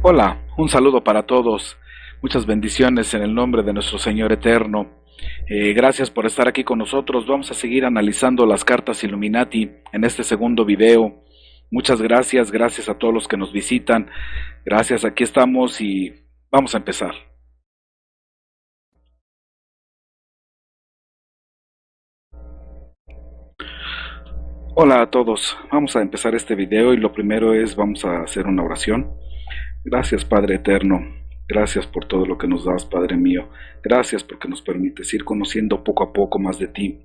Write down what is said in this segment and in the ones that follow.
Hola, un saludo para todos. Muchas bendiciones en el nombre de nuestro Señor Eterno. Gracias por estar aquí con nosotros. Vamos a seguir analizando las cartas Illuminati en este segundo video. Muchas gracias, gracias a todos los que nos visitan. Gracias, aquí estamos y vamos a empezar. Hola a todos, vamos a empezar este video y lo primero es vamos a hacer una oración. Gracias Padre Eterno, gracias por todo lo que nos das Padre mío, gracias porque nos permites ir conociendo poco a poco más de ti.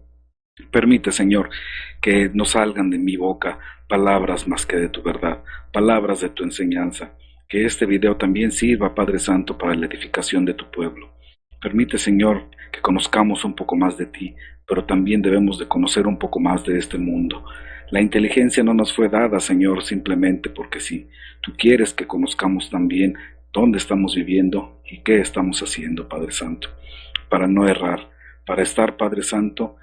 Permite Señor que no salgan de mi boca palabras más que de tu verdad, palabras de tu enseñanza, que este video también sirva Padre Santo para la edificación de tu pueblo. Permite Señor que conozcamos un poco más de ti, pero también debemos de conocer un poco más de este mundo. La inteligencia no nos fue dada, Señor, simplemente porque sí. Tú quieres que conozcamos también dónde estamos viviendo y qué estamos haciendo, Padre Santo, para no errar, para estar, Padre Santo,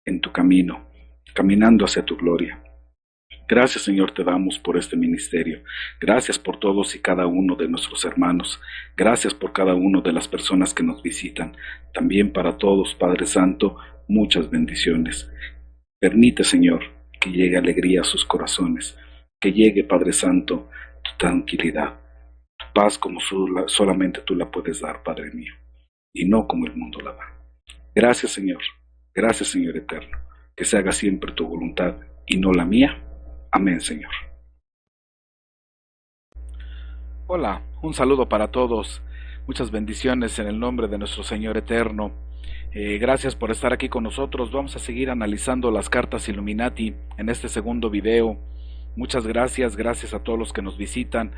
en tu camino, caminando hacia tu gloria. Gracias, Señor, te damos por este ministerio. Gracias por todos y cada uno de nuestros hermanos. Gracias por cada una de las personas que nos visitan. También para todos, Padre Santo, muchas bendiciones. Permite, Señor, que llegue alegría a sus corazones. Que llegue, Padre Santo, tu tranquilidad, tu paz como solamente tú la puedes dar, Padre mío, y no como el mundo la da. Gracias, Señor. Gracias, Señor Eterno. Que se haga siempre tu voluntad y no la mía. Amén, Señor. Hola, un saludo para todos. Muchas bendiciones en el nombre de nuestro Señor Eterno. Gracias por estar aquí con nosotros. Vamos a seguir analizando las cartas Illuminati en este segundo video. Muchas gracias, gracias a todos los que nos visitan.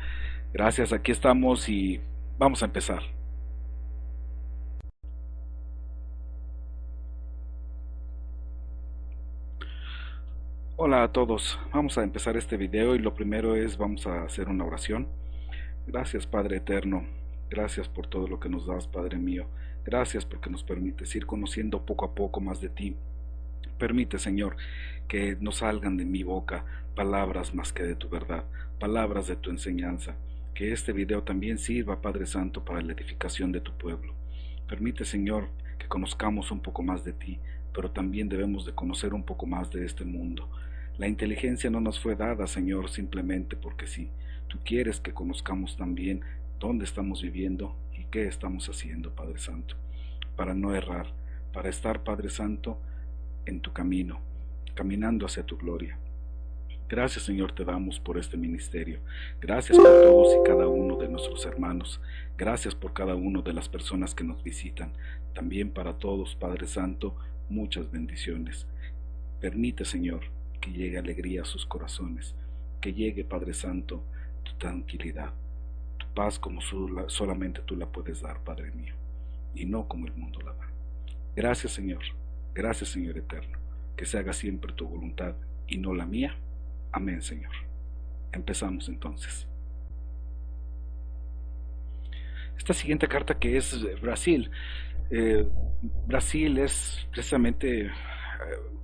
Gracias, aquí estamos y vamos a empezar. Hola a todos, vamos a empezar este video y lo primero es vamos a hacer una oración. Gracias Padre Eterno, gracias por todo lo que nos das Padre mío, gracias porque nos permites ir conociendo poco a poco más de ti. Permite Señor que no salgan de mi boca palabras más que de tu verdad, palabras de tu enseñanza, que este video también sirva Padre Santo para la edificación de tu pueblo. Permite Señor que conozcamos un poco más de ti, pero también debemos de conocer un poco más de este mundo. La inteligencia no nos fue dada, Señor, simplemente porque sí. Tú quieres que conozcamos también dónde estamos viviendo y qué estamos haciendo, Padre Santo, para no errar, para estar, Padre Santo, en tu camino, caminando hacia tu gloria. Gracias, Señor, te damos por este ministerio. Gracias por todos y cada uno de nuestros hermanos. Gracias por cada una de las personas que nos visitan. También para todos, Padre Santo, muchas bendiciones. Permite, Señor, que llegue alegría a sus corazones. Que llegue, Padre Santo, tu tranquilidad, tu paz como solamente tú la puedes dar, Padre mío, y no como el mundo la da. Gracias, Señor. Gracias, Señor Eterno. Que se haga siempre tu voluntad y no la mía. Amén, Señor. Empezamos entonces. Esta siguiente carta que es Brasil. Brasil es precisamente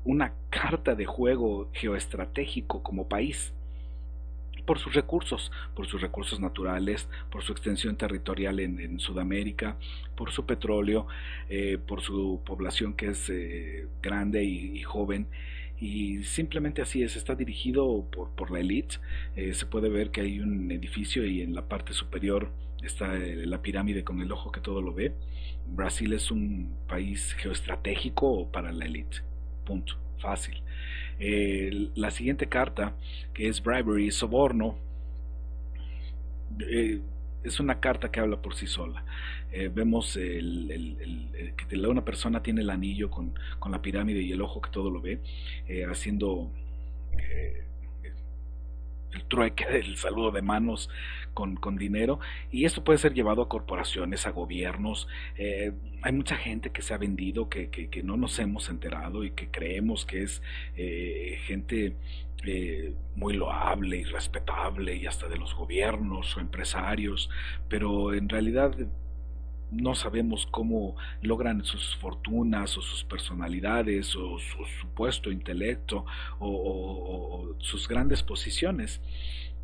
una carta de juego geoestratégico como país por sus recursos naturales, por su extensión territorial en Sudamérica, por su petróleo, por su población que es grande y joven. Y simplemente así es, está dirigido por la élite. Se puede ver que hay un edificio y en la parte superior está la pirámide con el ojo que todo lo ve. Brasil es un país geoestratégico para la élite, punto, fácil. La siguiente carta, que es Bribery, soborno, es una carta que habla por sí sola. Vemos que una persona tiene el anillo con la pirámide y el ojo que todo lo ve, haciendo eh, el trueque del saludo de manos con dinero, y esto puede ser llevado a corporaciones, a gobiernos. Hay mucha gente que se ha vendido, que no nos hemos enterado y que creemos que es gente muy loable y respetable y hasta de los gobiernos o empresarios, pero en realidad no sabemos cómo logran sus fortunas o sus personalidades o su supuesto intelecto o sus grandes posiciones.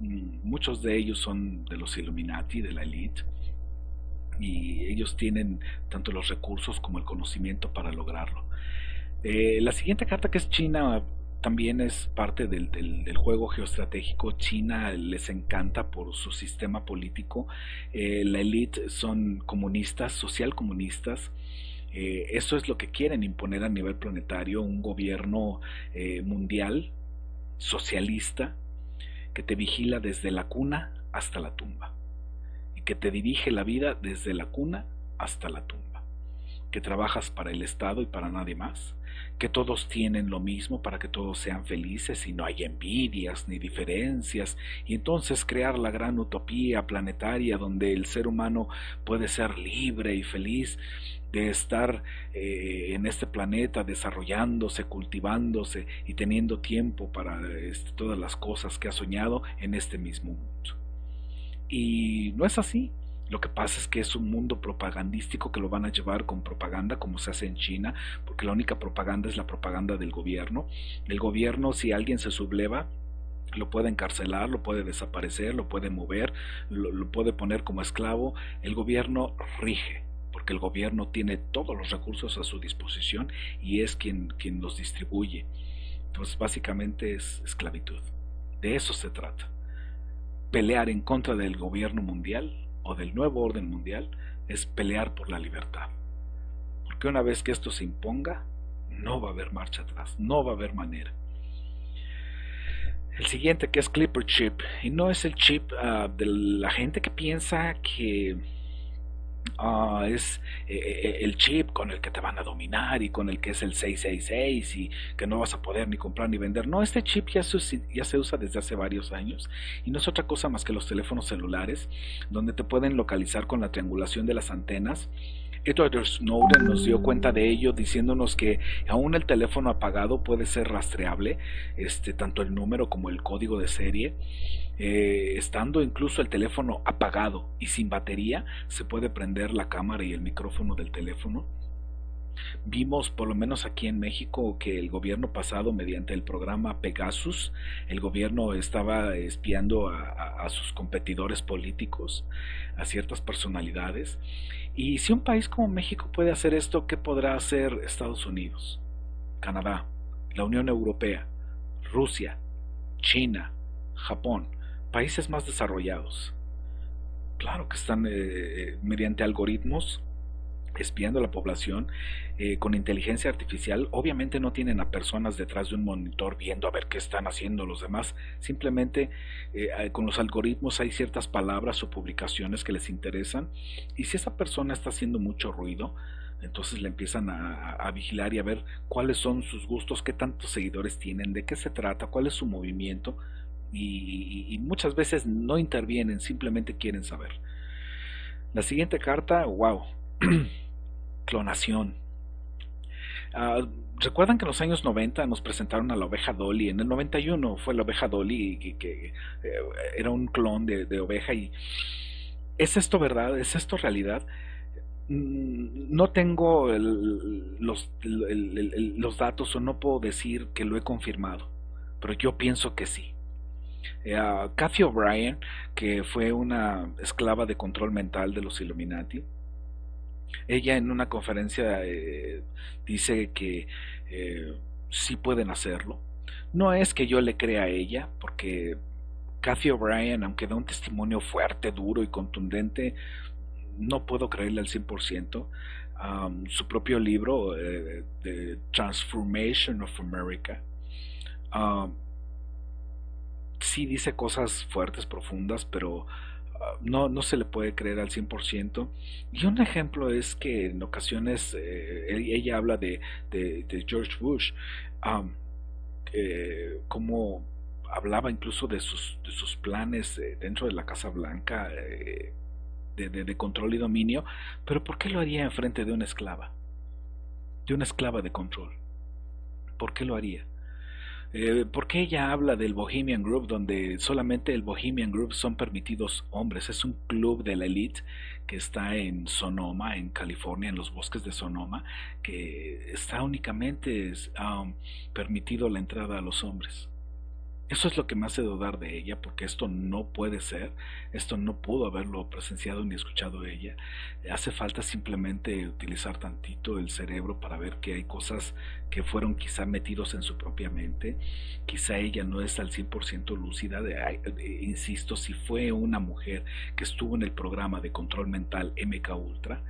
Muchos de ellos son de los Illuminati, de la élite, y ellos tienen tanto los recursos como el conocimiento para lograrlo. La siguiente carta, que es China, también es parte del juego geoestratégico. China les encanta por su sistema político. La élite son comunistas, social comunistas. Eso es lo que quieren imponer a nivel planetario, un gobierno mundial, socialista, que te vigila desde la cuna hasta la tumba y que te dirige la vida desde la cuna hasta la tumba, que trabajas para el Estado y para nadie más, que todos tienen lo mismo para que todos sean felices y no hay envidias ni diferencias, y entonces crear la gran utopía planetaria donde el ser humano puede ser libre y feliz de estar en este planeta desarrollándose, cultivándose y teniendo tiempo para todas las cosas que ha soñado en este mismo mundo. Y no es así. Lo que pasa es que es un mundo propagandístico que lo van a llevar con propaganda como se hace en China, porque la única propaganda es la propaganda del gobierno. El gobierno, si alguien se subleva, lo puede encarcelar, lo puede desaparecer, lo puede mover, lo puede poner como esclavo. El gobierno rige, porque el gobierno tiene todos los recursos a su disposición y es quien los distribuye. Entonces básicamente es esclavitud. De eso se trata. Pelear en contra del gobierno mundial o del nuevo orden mundial es pelear por la libertad. Porque una vez que esto se imponga, no va a haber marcha atrás, no va a haber manera. El siguiente, que es Clipper Chip, y no es el chip de la gente que piensa que es el chip con el que te van a dominar y con el que es el 666 y que no vas a poder ni comprar ni vender. No, este chip ya se usa desde hace varios años y no es otra cosa más que los teléfonos celulares, donde te pueden localizar con la triangulación de las antenas. Edward Snowden nos dio cuenta de ello diciéndonos que aún el teléfono apagado puede ser rastreable, tanto el número como el código de serie. Estando incluso el teléfono apagado y sin batería, se puede prender la cámara y el micrófono del teléfono. Vimos, por lo menos aquí en México, que el gobierno pasado, mediante el programa Pegasus, el gobierno estaba espiando a sus competidores políticos, a ciertas personalidades. Y si un país como México puede hacer esto, ¿qué podrá hacer Estados Unidos, Canadá, la Unión Europea, Rusia, China, Japón, países más desarrollados? Claro que están mediante algoritmos espiando a la población con inteligencia artificial. Obviamente no tienen a personas detrás de un monitor viendo a ver qué están haciendo los demás. Simplemente con los algoritmos hay ciertas palabras o publicaciones que les interesan, y si esa persona está haciendo mucho ruido, entonces le empiezan a vigilar y a ver cuáles son sus gustos, qué tantos seguidores tienen, de qué se trata, cuál es su movimiento, y muchas veces no intervienen, simplemente quieren saber. La siguiente carta, wow. Clonación. ¿Recuerdan que en los años 90 nos presentaron a la oveja Dolly? En el 91 fue la oveja Dolly, que era un clon de oveja. Y ¿es esto verdad? ¿Es esto realidad? No tengo los datos, o no puedo decir que lo he confirmado, pero yo pienso que sí. Cathy O'Brien, que fue una esclava de control mental de los Illuminati, ella en una conferencia dice que sí pueden hacerlo. No es que yo le crea a ella, porque Cathy O'Brien, aunque da un testimonio fuerte, duro y contundente, no puedo creerle al 100%. Su propio libro, The Transformation of America, sí dice cosas fuertes, profundas, pero no se le puede creer al 100%. Y un ejemplo es que en ocasiones ella habla de George Bush, como hablaba incluso de sus planes dentro de la Casa Blanca, de control y dominio. Pero ¿por qué lo haría en frente de una esclava? De una esclava de control. ¿Por qué lo haría? ¿Por qué ella habla del Bohemian Group, donde solamente el Bohemian Group son permitidos hombres? Es un club de la elite que está en Sonoma, en California, en los bosques de Sonoma, que está únicamente permitido la entrada a los hombres. Eso es lo que me hace dudar de ella, porque esto no puede ser, esto no pudo haberlo presenciado ni escuchado ella. Hace falta simplemente utilizar tantito el cerebro para ver que hay cosas que fueron quizá metidos en su propia mente. Quizá ella no es al 100% lúcida. Insisto, si fue una mujer que estuvo en el programa de control mental MK Ultra,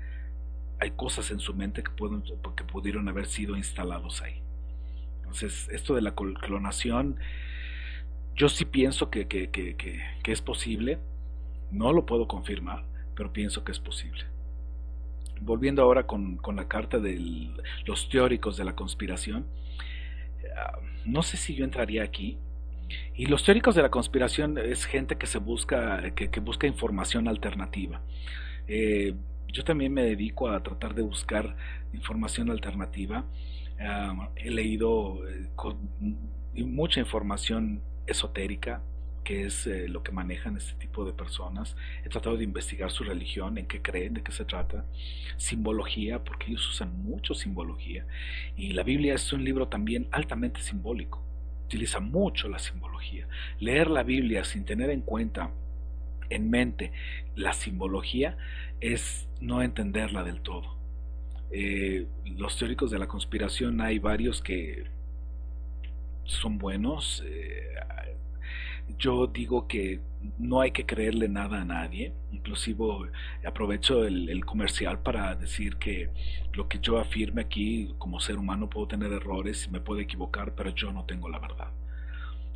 hay cosas en su mente que pudieron haber sido instalados ahí. Entonces, esto de la clonación, yo sí pienso que es posible, no lo puedo confirmar, pero pienso que es posible. Volviendo ahora con la carta de los teóricos de la conspiración, no sé si yo entraría aquí. Y los teóricos de la conspiración es gente que que busca información alternativa. Eh, yo también me dedico a tratar de buscar información alternativa. He leído mucha información esotérica, que es lo que manejan este tipo de personas. He tratado de investigar su religión, en qué creen, de qué se trata. Simbología, porque ellos usan mucho simbología. Y la Biblia es un libro también altamente simbólico. Utiliza mucho la simbología. Leer la Biblia sin tener en mente la simbología es no entenderla del todo. Los teóricos de la conspiración hay varios que son buenos. Yo digo que no hay que creerle nada a nadie. Inclusive aprovecho el comercial para decir que lo que yo afirme aquí como ser humano, puedo tener errores y me puedo equivocar, pero yo no tengo la verdad.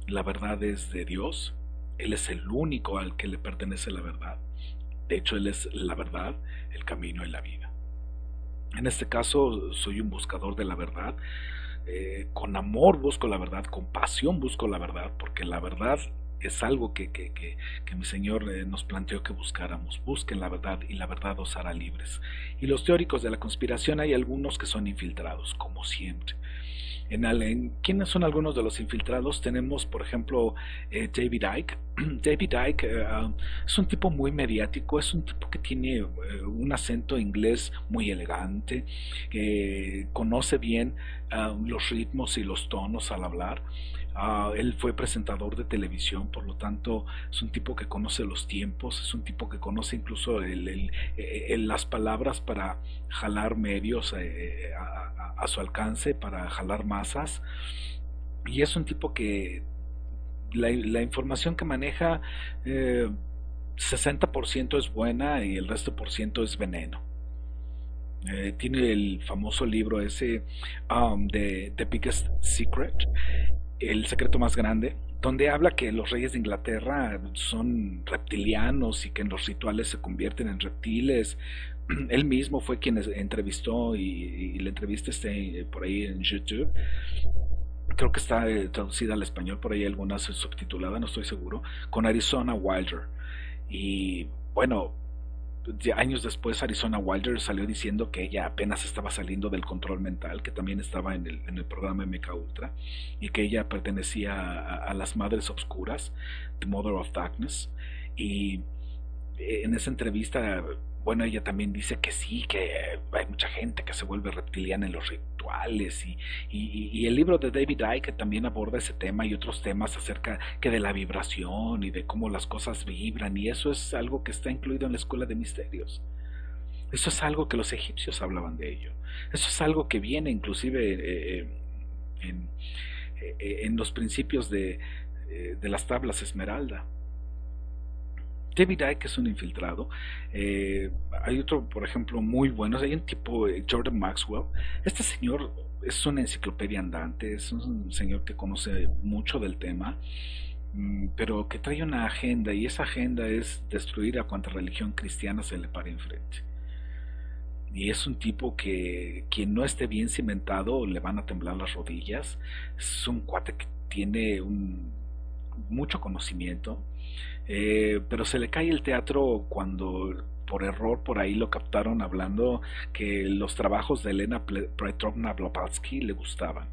La verdad es de Dios. Él es el único al que le pertenece la verdad. De hecho, Él es la verdad, el camino y la vida. En este caso, soy un buscador de la verdad. Con amor busco la verdad, con pasión busco la verdad, porque la verdad es algo que mi Señor nos planteó que buscáramos. Busquen la verdad y la verdad os hará libres. Y los teóricos de la conspiración, hay algunos que son infiltrados, como siempre. ¿Quiénes son algunos de los infiltrados? Tenemos, por ejemplo, David Icke. David Icke es un tipo muy mediático, es un tipo que tiene un acento inglés muy elegante, que conoce bien los ritmos y los tonos al hablar. Él fue presentador de televisión, por lo tanto es un tipo que conoce los tiempos, es un tipo que conoce incluso las palabras para jalar medios a su alcance, para jalar masas. Y es un tipo que la información que maneja, 60% es buena y el resto por ciento es veneno. Tiene el famoso libro ese, de The Biggest Secret, el secreto más grande, donde habla que los reyes de Inglaterra son reptilianos y que en los rituales se convierten en reptiles. Él mismo fue quien entrevistó, y la entrevista está por ahí en YouTube. Creo que está traducida al español, por ahí alguna subtitulada, no estoy seguro, con Arizona Wilder. Y bueno, años después Arizona Wilder salió diciendo que ella apenas estaba saliendo del control mental, que también estaba en el programa MK Ultra, y que ella pertenecía a las madres obscuras, The Mother of Darkness. Y en esa entrevista, bueno, ella también dice que sí, que hay mucha gente que se vuelve reptiliana en los rituales, y el libro de David Icke también aborda ese tema y otros temas acerca que de la vibración y de cómo las cosas vibran, y eso es algo que está incluido en la escuela de misterios. Eso es algo que los egipcios hablaban de ello. Eso es algo que viene inclusive en, en los principios de las tablas Esmeralda. David Icke es un infiltrado. Hay otro, por ejemplo, muy bueno. Hay un tipo, Jordan Maxwell. Este señor es una enciclopedia andante, es un señor que conoce mucho del tema, pero que trae una agenda, y esa agenda es destruir a cuanta religión cristiana se le pare enfrente. Y es un tipo que quien no esté bien cimentado le van a temblar las rodillas. Es un cuate que tiene mucho conocimiento, pero se le cae el teatro cuando por error por ahí lo captaron hablando que los trabajos de Elena Petrovna Blavatsky le gustaban.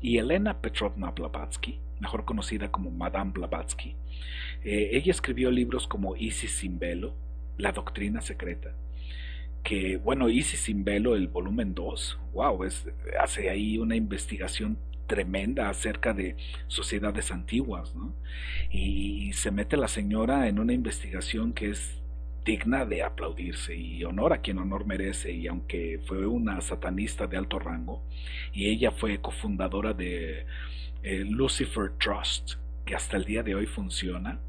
Y Elena Petrovna Blavatsky, mejor conocida como Madame Blavatsky, ella escribió libros como Isis sin velo, La doctrina secreta, que bueno, Isis sin velo, el volumen 2, wow, hace ahí una investigación tremenda acerca de sociedades antiguas, ¿no? Y se mete la señora en una investigación que es digna de aplaudirse, y honor a quien honor merece. Y aunque fue una satanista de alto rango, y ella fue cofundadora de Lucifer Trust, que hasta el día de hoy funciona,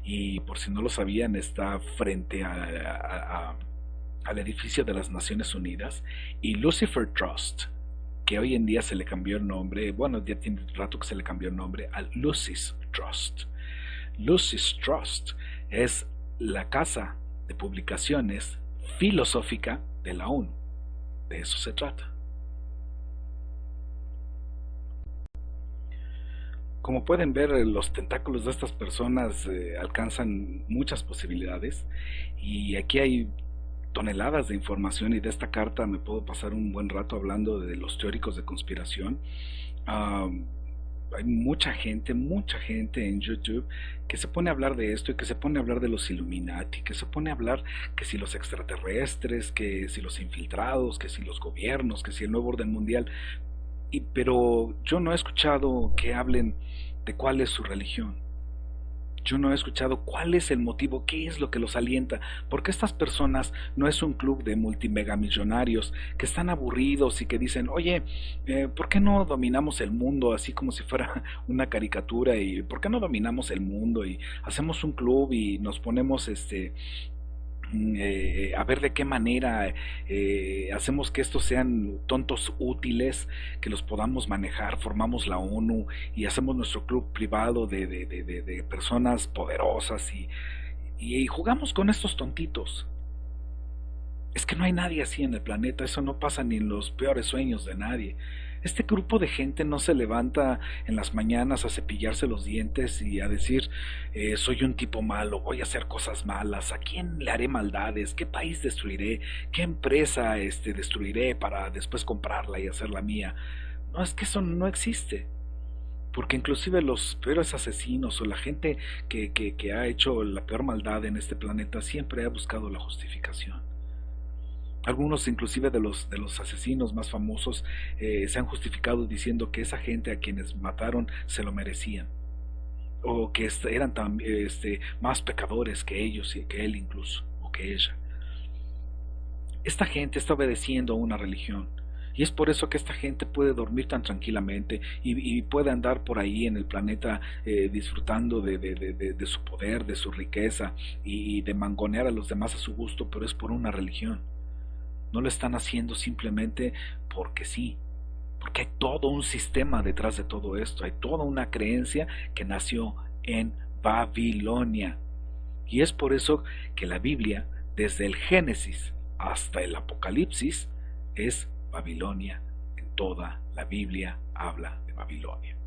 y por si no lo sabían, está frente al edificio de las Naciones Unidas. Y Lucifer Trust, que hoy en día se le cambió el nombre, bueno, ya tiene rato que se le cambió el nombre a Lucis Trust. Lucis Trust es la casa de publicaciones filosófica de la ONU. De eso se trata. Como pueden ver, los tentáculos de estas personas alcanzan muchas posibilidades, y aquí hay toneladas de información, y de esta carta me puedo pasar un buen rato hablando de los teóricos de conspiración. Ah, Hay mucha gente en YouTube que se pone a hablar de esto, y que se pone a hablar de los Illuminati, que se pone a hablar que si los extraterrestres, que si los infiltrados, que si los gobiernos, que si el nuevo orden mundial. Pero yo no he escuchado que hablen de cuál es su religión. Yo no he escuchado cuál es el motivo, qué es lo que los alienta, porque estas personas no es un club de multimegamillonarios que están aburridos y que dicen, oye, ¿por qué no dominamos el mundo así como si fuera una caricatura? ¿Y por qué no dominamos el mundo y hacemos un club y nos ponemos a ver de qué manera hacemos que estos sean tontos útiles, que los podamos manejar, formamos la ONU y hacemos nuestro club privado de personas poderosas, y jugamos con estos tontitos? Es que no hay nadie así en el planeta, eso no pasa ni en los peores sueños de nadie. Este grupo de gente no se levanta en las mañanas a cepillarse los dientes y a decir, soy un tipo malo, voy a hacer cosas malas, ¿a quién le haré maldades? ¿Qué país destruiré? ¿Qué empresa destruiré para después comprarla y hacerla mía? No, es que eso no existe. Porque inclusive los peores asesinos o la gente que ha hecho la peor maldad en este planeta siempre ha buscado la justificación. Algunos inclusive de los asesinos más famosos se han justificado diciendo que esa gente a quienes mataron se lo merecían, o que eran más pecadores que ellos y que él incluso, o que ella. Esta gente está obedeciendo a una religión, y es por eso que esta gente puede dormir tan tranquilamente y puede andar por ahí en el planeta disfrutando de su poder, de su riqueza, y de mangonear a los demás a su gusto, pero es por una religión. No lo están haciendo simplemente porque sí, porque hay todo un sistema detrás de todo esto, hay toda una creencia que nació en Babilonia. Y es por eso que la Biblia, desde el Génesis hasta el Apocalipsis, es Babilonia. En toda la Biblia habla de Babilonia.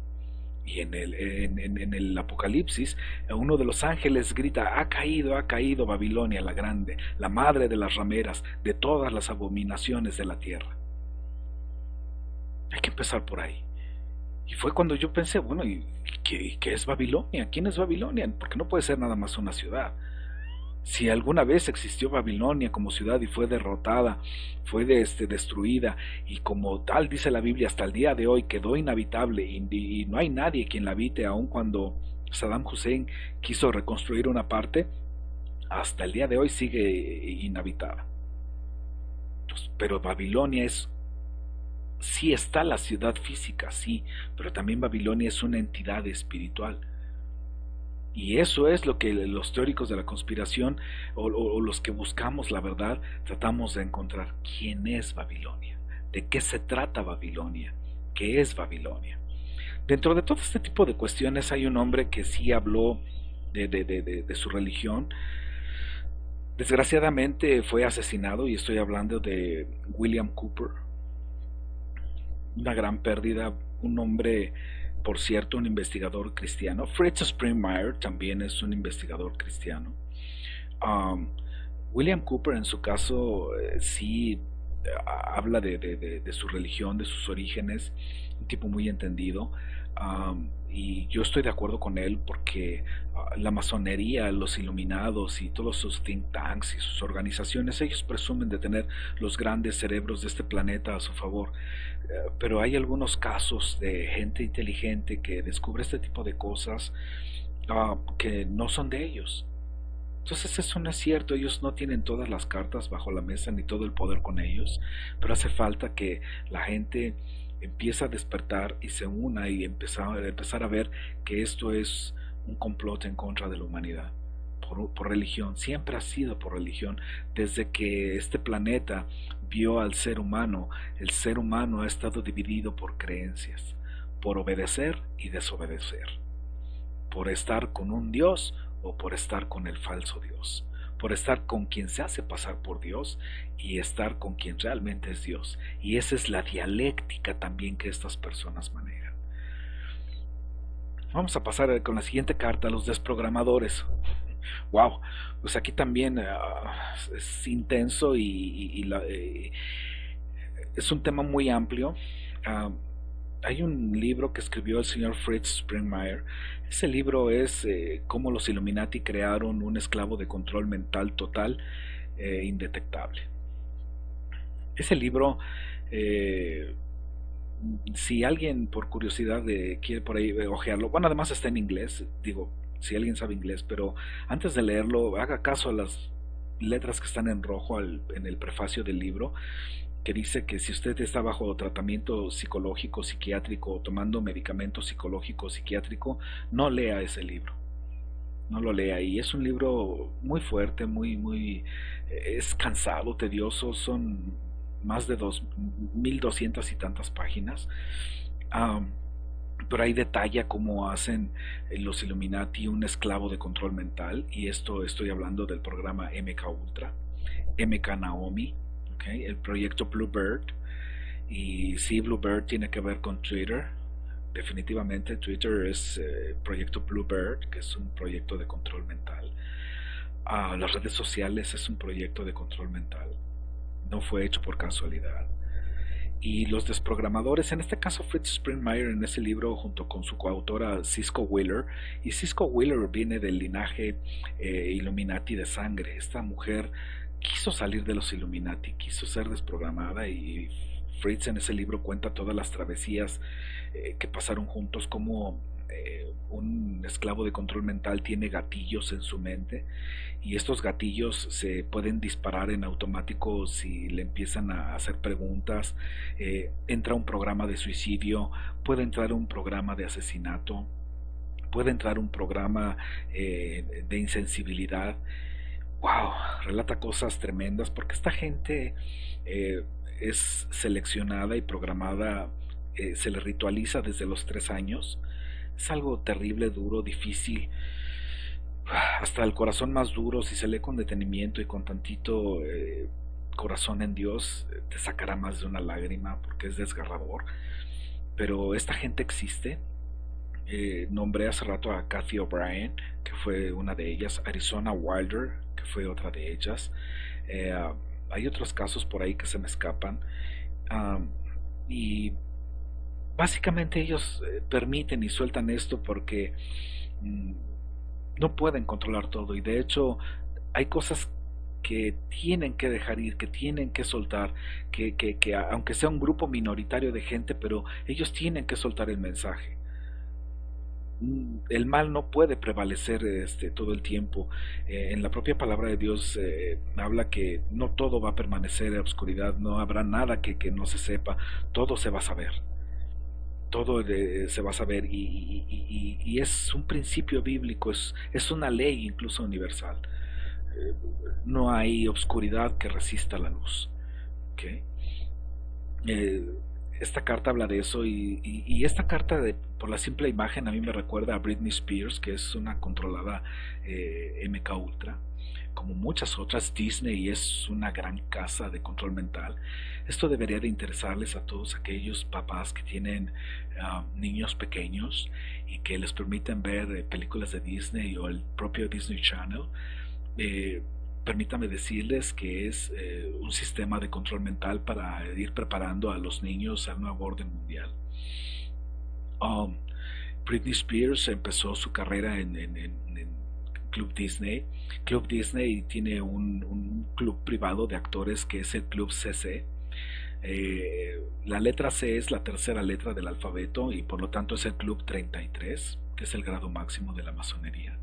Y en el Apocalipsis, uno de los ángeles grita, ha caído Babilonia la grande, la madre de las rameras, de todas las abominaciones de la tierra. Hay que empezar por ahí. Y fue cuando yo pensé, bueno, ¿y qué es Babilonia? ¿Quién es Babilonia? Porque no puede ser nada más una ciudad. Si alguna vez existió Babilonia como ciudad y fue derrotada, fue destruida, y como tal dice la Biblia, hasta el día de hoy quedó inhabitable, y no hay nadie quien la habite, aun cuando Saddam Hussein quiso reconstruir una parte, hasta el día de hoy sigue inhabitada. Entonces, pero Babilonia sí está la ciudad física, sí, pero también Babilonia es una entidad espiritual. Y eso es lo que los teóricos de la conspiración o los que buscamos la verdad tratamos de encontrar. ¿Quién es Babilonia? ¿De qué se trata Babilonia? ¿Qué es Babilonia? Dentro de todo este tipo de cuestiones hay un hombre que sí habló de su religión. Desgraciadamente fue asesinado, y estoy hablando de William Cooper. Una gran pérdida, un hombre, por cierto, un investigador cristiano. Fritz Springmeier también es un investigador cristiano. William Cooper, en su caso, sí habla de su religión, de sus orígenes, un tipo muy entendido. Y yo estoy de acuerdo con él porque la masonería, los iluminados y todos sus think tanks y sus organizaciones, ellos presumen de tener los grandes cerebros de este planeta a su favor. Pero hay algunos casos de gente inteligente que descubre este tipo de cosas que no son de ellos. Entonces eso no es cierto, ellos no tienen todas las cartas bajo la mesa ni todo el poder con ellos, pero hace falta que la gente empiece a despertar y se una y empezar a ver que esto es un complot en contra de la humanidad. Por religión, siempre ha sido por religión. Desde que este planeta vio al ser humano, el ser humano ha estado dividido por creencias, por obedecer y desobedecer, por estar con un Dios o por estar con el falso Dios, por estar con quien se hace pasar por Dios y estar con quien realmente es Dios. Y esa es la dialéctica también que estas personas manejan. Vamos a pasar con la siguiente carta, los desprogramadores. Wow, pues aquí también es intenso y es un tema muy amplio. Uh, Hay un libro que escribió el señor Fritz Springmeier. Ese libro es cómo los Illuminati crearon un esclavo de control mental total indetectable. Ese libro, eh, si alguien por curiosidad quiere por ahí ojearlo, bueno, además está en inglés, digo, si alguien sabe inglés, pero antes de leerlo, haga caso a las letras que están en rojo en el prefacio del libro, que dice que si usted está bajo tratamiento psicológico, psiquiátrico, o tomando medicamento psicológico, psiquiátrico, no lea ese libro. No lo lea. Y es un libro muy fuerte, es cansado, tedioso, son más de 1200 y tantas páginas. Um, pero ahí detalla cómo hacen los Illuminati un esclavo de control mental, y esto estoy hablando del programa MK Ultra, MK Naomi, ¿okay? El proyecto Bluebird. Y sí, Bluebird tiene que ver con Twitter. Definitivamente Twitter es proyecto Bluebird, que es un proyecto de control mental. Las redes sociales es un proyecto de control mental. No fue hecho por casualidad. Y los desprogramadores, en este caso Fritz Springmeier en ese libro junto con su coautora Cisco Wheeler, y Cisco Wheeler viene del linaje Illuminati de sangre. Esta mujer quiso salir de los Illuminati, quiso ser desprogramada, y Fritz en ese libro cuenta todas las travesías que pasaron juntos, como un esclavo de control mental tiene gatillos en su mente, y estos gatillos se pueden disparar en automático si le empiezan a hacer preguntas. Entra un programa de suicidio, puede entrar un programa de asesinato, puede entrar un programa de insensibilidad. Wow, relata cosas tremendas porque esta gente es seleccionada y programada, se le ritualiza desde los 3 años. Es algo terrible, duro, difícil. Hasta el corazón más duro, si se lee con detenimiento y con tantito corazón en Dios, te sacará más de una lágrima porque es desgarrador. Pero esta gente existe. Nombré hace rato a Cathy O'Brien, que fue una de ellas, Arizona Wilder, que fue otra de ellas. Hay otros casos por ahí que se me escapan. Y básicamente ellos permiten y sueltan esto porque no pueden controlar todo, y de hecho hay cosas que tienen que dejar ir, que tienen que soltar, que aunque sea un grupo minoritario de gente, pero ellos tienen que soltar el mensaje. El mal no puede prevalecer todo el tiempo. En la propia palabra de Dios habla que no todo va a permanecer en oscuridad, no habrá nada que no se sepa, todo se va a saber. Todo se va a saber, y es un principio bíblico, es una ley incluso universal. No hay obscuridad que resista la luz. ¿Okay? Esta carta habla de eso, y esta carta por la simple imagen a mí me recuerda a Britney Spears, que es una controlada MK Ultra. Como muchas otras, Disney es una gran casa de control mental. Esto debería de interesarles a todos aquellos papás que tienen niños pequeños y que les permiten ver películas de Disney o el propio Disney Channel. Permítame decirles que es un sistema de control mental para ir preparando a los niños al nuevo orden mundial. Britney Spears empezó su carrera en Club Disney. Club Disney tiene un club privado de actores que es el Club CC. La letra C es la tercera letra del alfabeto y por lo tanto es el Club 33, que es el grado máximo de la masonería.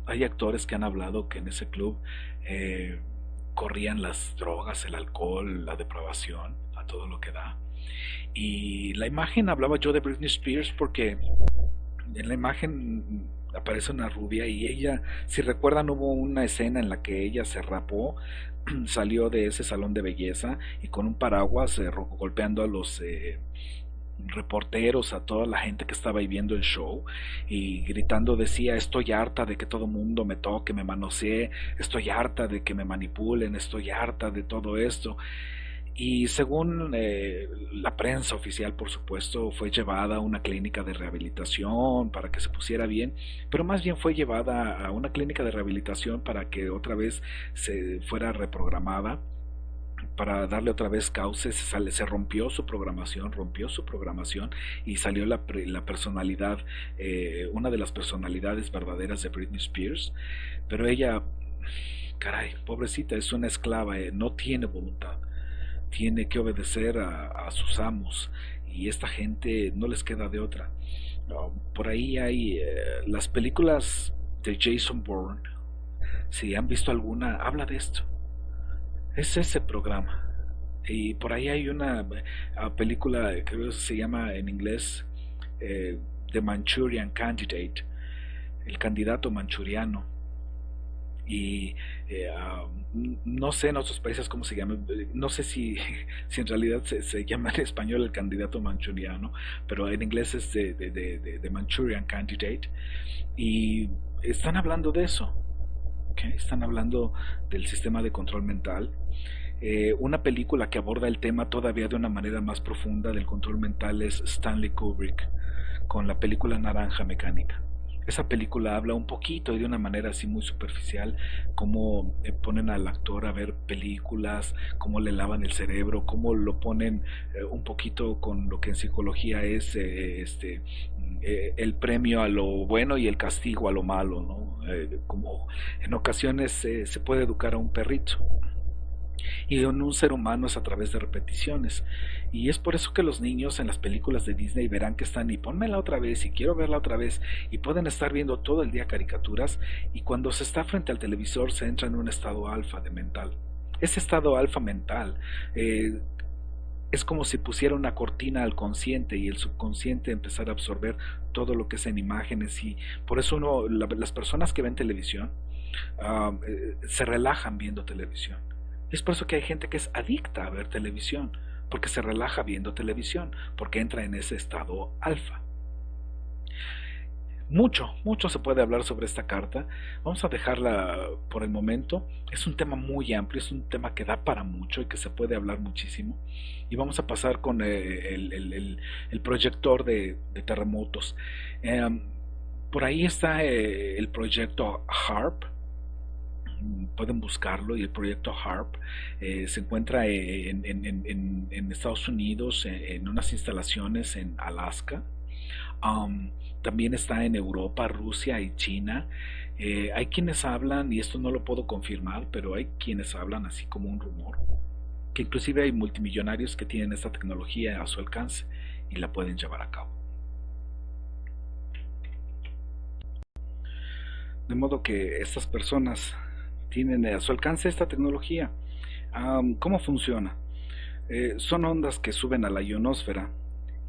Hay actores que han hablado que en ese club eh, corrían las drogas, el alcohol, la depravación, a todo lo que da. Y la imagen, hablaba yo de Britney Spears porque en la imagen aparece una rubia y ella, si recuerdan, hubo una escena en la que ella se rapó, salió de ese salón de belleza y con un paraguas golpeando a los reporteros, a toda la gente que estaba ahí viendo el show y gritando decía: estoy harta de que todo mundo me toque, me manosee, estoy harta de que me manipulen, estoy harta de todo esto. Y según la prensa oficial, por supuesto, fue llevada a una clínica de rehabilitación para que se pusiera bien, pero más bien fue llevada a una clínica de rehabilitación para que otra vez se fuera reprogramada, para darle otra vez cauce. Se rompió su programación y salió la personalidad, una de las personalidades verdaderas de Britney Spears, pero ella, caray, pobrecita, es una esclava, no tiene voluntad, tiene que obedecer a sus amos y esta gente no les queda de otra. Por ahí hay las películas de Jason Bourne, si han visto alguna, habla de esto. Es ese programa. Y por ahí hay una película, creo que se llama en inglés The Manchurian Candidate, el candidato manchuriano. Y no sé en otros países cómo se llama, no sé si en realidad se llama en español el candidato manchuriano, pero en inglés es de Manchurian Candidate. Y están hablando de eso. Okay, están hablando del sistema de control mental. Una película que aborda el tema todavía de una manera más profunda del control mental es Stanley Kubrick, con la película Naranja Mecánica. Esa película habla un poquito y de una manera así muy superficial cómo ponen al actor a ver películas, cómo le lavan el cerebro, cómo lo ponen un poquito con lo que en psicología es el premio a lo bueno y el castigo a lo malo, ¿no? Como en ocasiones se puede educar a un perrito y en un ser humano es a través de repeticiones. Y es por eso que los niños en las películas de Disney verán que están y ponmela otra vez y quiero verla otra vez y pueden estar viendo todo el día caricaturas y cuando se está frente al televisor se entra en un estado alfa de mental. Ese estado alfa mental es como si pusiera una cortina al consciente y el subconsciente empezara a absorber todo lo que es en imágenes y por eso las personas que ven televisión se relajan viendo televisión. Es por eso que hay gente que es adicta a ver televisión, porque se relaja viendo televisión, porque entra en ese estado alfa. Mucho se puede hablar sobre esta carta. Vamos a dejarla por el momento. Es un tema muy amplio, es un tema que da para mucho y que se puede hablar muchísimo. Y vamos a pasar con el proyector de terremotos. Por ahí está el proyecto HARP. Pueden buscarlo y el proyecto HARP se encuentra en Estados Unidos en unas instalaciones en Alaska. También está en Europa, Rusia y China. Hay quienes hablan, y esto no lo puedo confirmar, pero hay quienes hablan así como un rumor, que inclusive hay multimillonarios que tienen esta tecnología a su alcance y la pueden llevar a cabo. De modo que estas personas tienen a su alcance esta tecnología. ¿Cómo funciona? Son ondas que suben a la ionosfera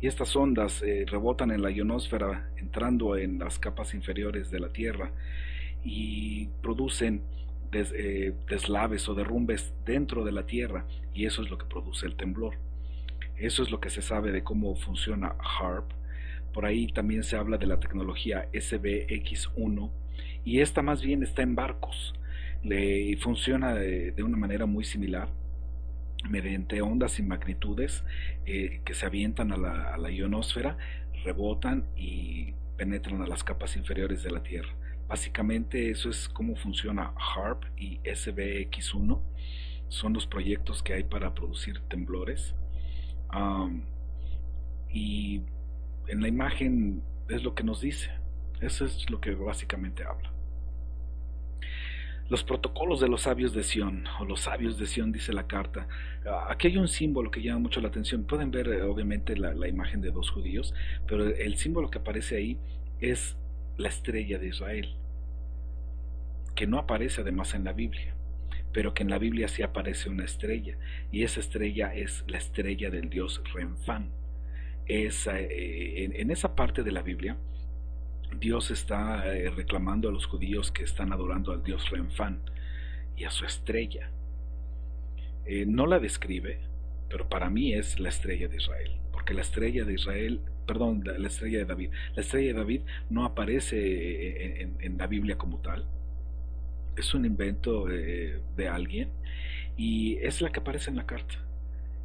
y estas ondas rebotan en la ionosfera entrando en las capas inferiores de la Tierra y producen deslaves o derrumbes dentro de la Tierra y eso es lo que produce el temblor. Eso es lo que se sabe de cómo funciona HARP. Por ahí también se habla de la tecnología SBX1 y esta más bien está en barcos. Y funciona de una manera muy similar mediante ondas y magnitudes que se avientan a la ionosfera, rebotan y penetran a las capas inferiores de la Tierra. Básicamente eso es cómo funciona HARP y SBX1. Son los proyectos que hay para producir temblores. Y en la imagen es lo que nos dice. Eso es lo que básicamente habla. Los protocolos de los sabios de Sión, o los sabios de Sión, dice la carta. Aquí hay un símbolo que llama mucho la atención. Pueden ver obviamente la imagen de dos judíos, pero el símbolo que aparece ahí es la estrella de Israel, que no aparece además en la Biblia, pero que en la Biblia sí aparece una estrella, y esa estrella es la estrella del dios Renfán. En esa parte de la Biblia, Dios está reclamando a los judíos que están adorando al dios Renfán y a su estrella. No la describe, pero para mí es la estrella de Israel, porque la estrella de Israel, perdón, la estrella de David, la estrella de David no aparece en la Biblia como tal, es un invento de alguien, y es la que aparece en la carta.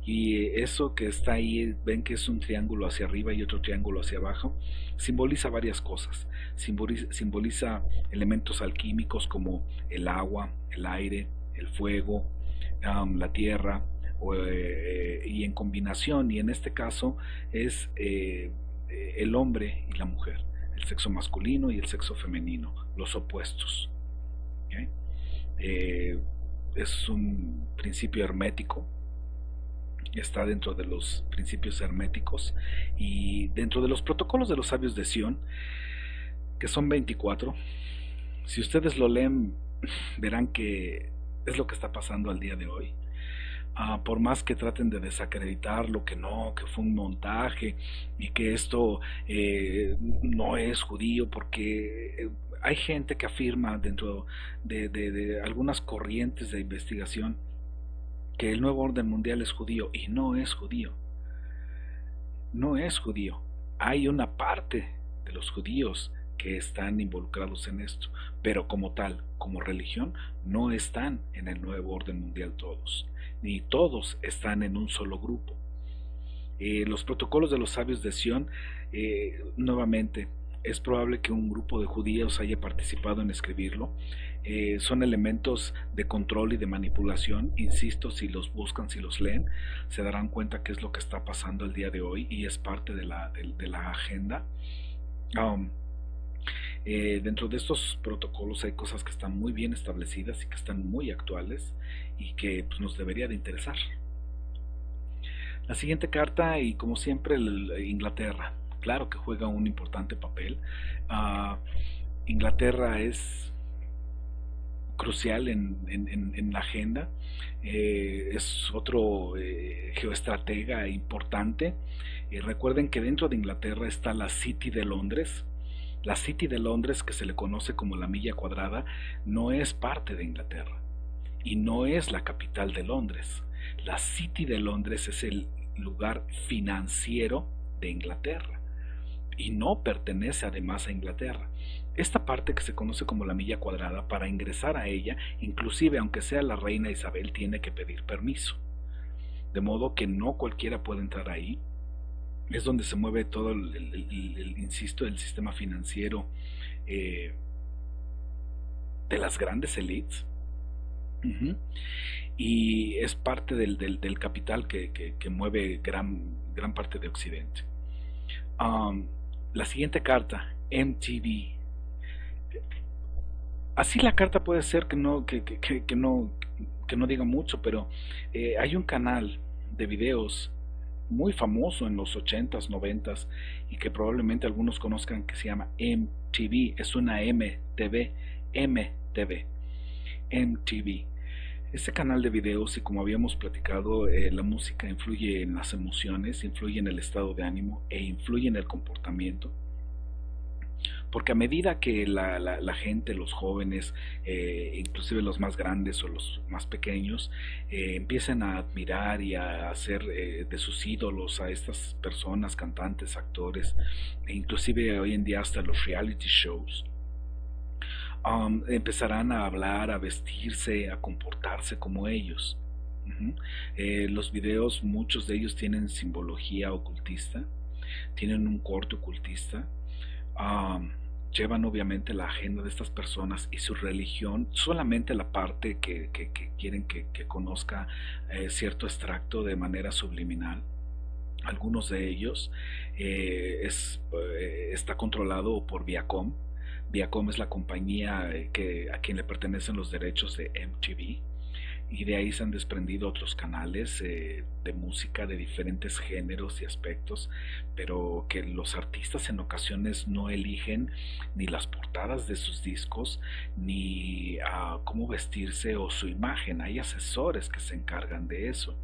Y eso que está ahí, ven que es un triángulo hacia arriba y otro triángulo hacia abajo, simboliza varias cosas. Simboliza elementos alquímicos como el agua, el aire, el fuego, la tierra, y en combinación, y en este caso es el hombre y la mujer, el sexo masculino y el sexo femenino, los opuestos. ¿Okay? Es un principio hermético, está dentro de los principios herméticos y dentro de los protocolos de los sabios de Sión, que son 24. Si ustedes lo leen, verán que es lo que está pasando al día de hoy. Por más que traten de desacreditar lo que no, que fue un montaje y que esto no es judío, porque hay gente que afirma dentro de algunas corrientes de investigación que el nuevo orden mundial es judío, y no es judío. No es judío. Hay una parte de los judíos que están involucrados en esto, pero como tal, como religión, no están en el nuevo orden mundial todos, ni todos están en un solo grupo. Los protocolos de los sabios de Sión, nuevamente, es probable que un grupo de judíos haya participado en escribirlo. Son elementos de control y de manipulación, insisto, si los buscan, si los leen, se darán cuenta qué es lo que está pasando el día de hoy, y es parte de la agenda. Dentro de estos protocolos hay cosas que están muy bien establecidas y que están muy actuales y que pues, nos debería de interesar. La siguiente carta, y como siempre, Inglaterra. Claro que juega un importante papel. Inglaterra es crucial en la agenda. Es otro geoestratega importante. Recuerden que dentro de Inglaterra está la City de Londres. La City de Londres, que se le conoce como la milla cuadrada, no es parte de Inglaterra y no es la capital de Londres. La City de Londres es el lugar financiero de Inglaterra y no pertenece además a Inglaterra. Esta parte que se conoce como la milla cuadrada, para ingresar a ella, inclusive aunque sea la reina Isabel, tiene que pedir permiso, de modo que no cualquiera puede entrar ahí. Es donde se mueve todo insisto, el sistema financiero de las grandes élites. Y es parte del capital que mueve gran parte de Occidente. La siguiente carta, MTV. Así la carta puede ser que no diga mucho, pero hay un canal de videos muy famoso en los 80s, 90s, y que probablemente algunos conozcan, que se llama MTV. Es una MTV. Este canal de videos, y como habíamos platicado, la música influye en las emociones, influye en el estado de ánimo e influye en el comportamiento. Porque a medida que la gente, los jóvenes, inclusive los más grandes o los más pequeños, empiezan a admirar y a hacer de sus ídolos a estas personas, cantantes, actores, e inclusive hoy en día hasta los reality shows, empezarán a hablar, a vestirse, a comportarse como ellos. Los videos, muchos de ellos tienen simbología ocultista, tienen un corte ocultista. Llevan obviamente la agenda de estas personas y su religión, solamente la parte que quieren que conozca cierto extracto de manera subliminal. Algunos de ellos está controlado por Viacom. Viacom es la compañía a quien le pertenecen los derechos de MTV, y de ahí se han desprendido otros canales de música de diferentes géneros y aspectos, pero que los artistas en ocasiones no eligen ni las portadas de sus discos, ni cómo vestirse o su imagen. Hay asesores que se encargan de eso.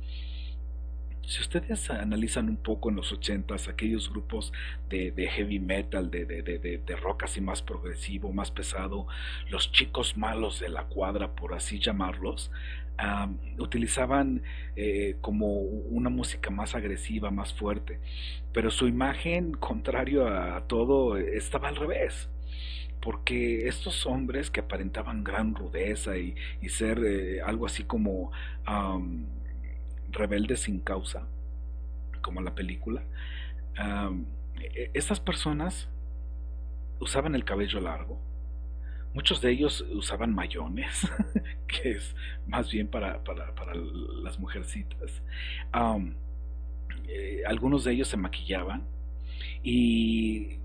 Si ustedes analizan un poco en los ochentas aquellos grupos de heavy metal, de rock así más progresivo, más pesado, los chicos malos de la cuadra, por así llamarlos, utilizaban como una música más agresiva, más fuerte, pero su imagen, contrario a todo, estaba al revés, porque estos hombres que aparentaban gran rudeza y ser algo así como rebeldes sin causa, como la película, um, estas personas usaban el cabello largo, muchos de ellos usaban mayones, que es más bien para las mujercitas. Um, Algunos de ellos se maquillaban y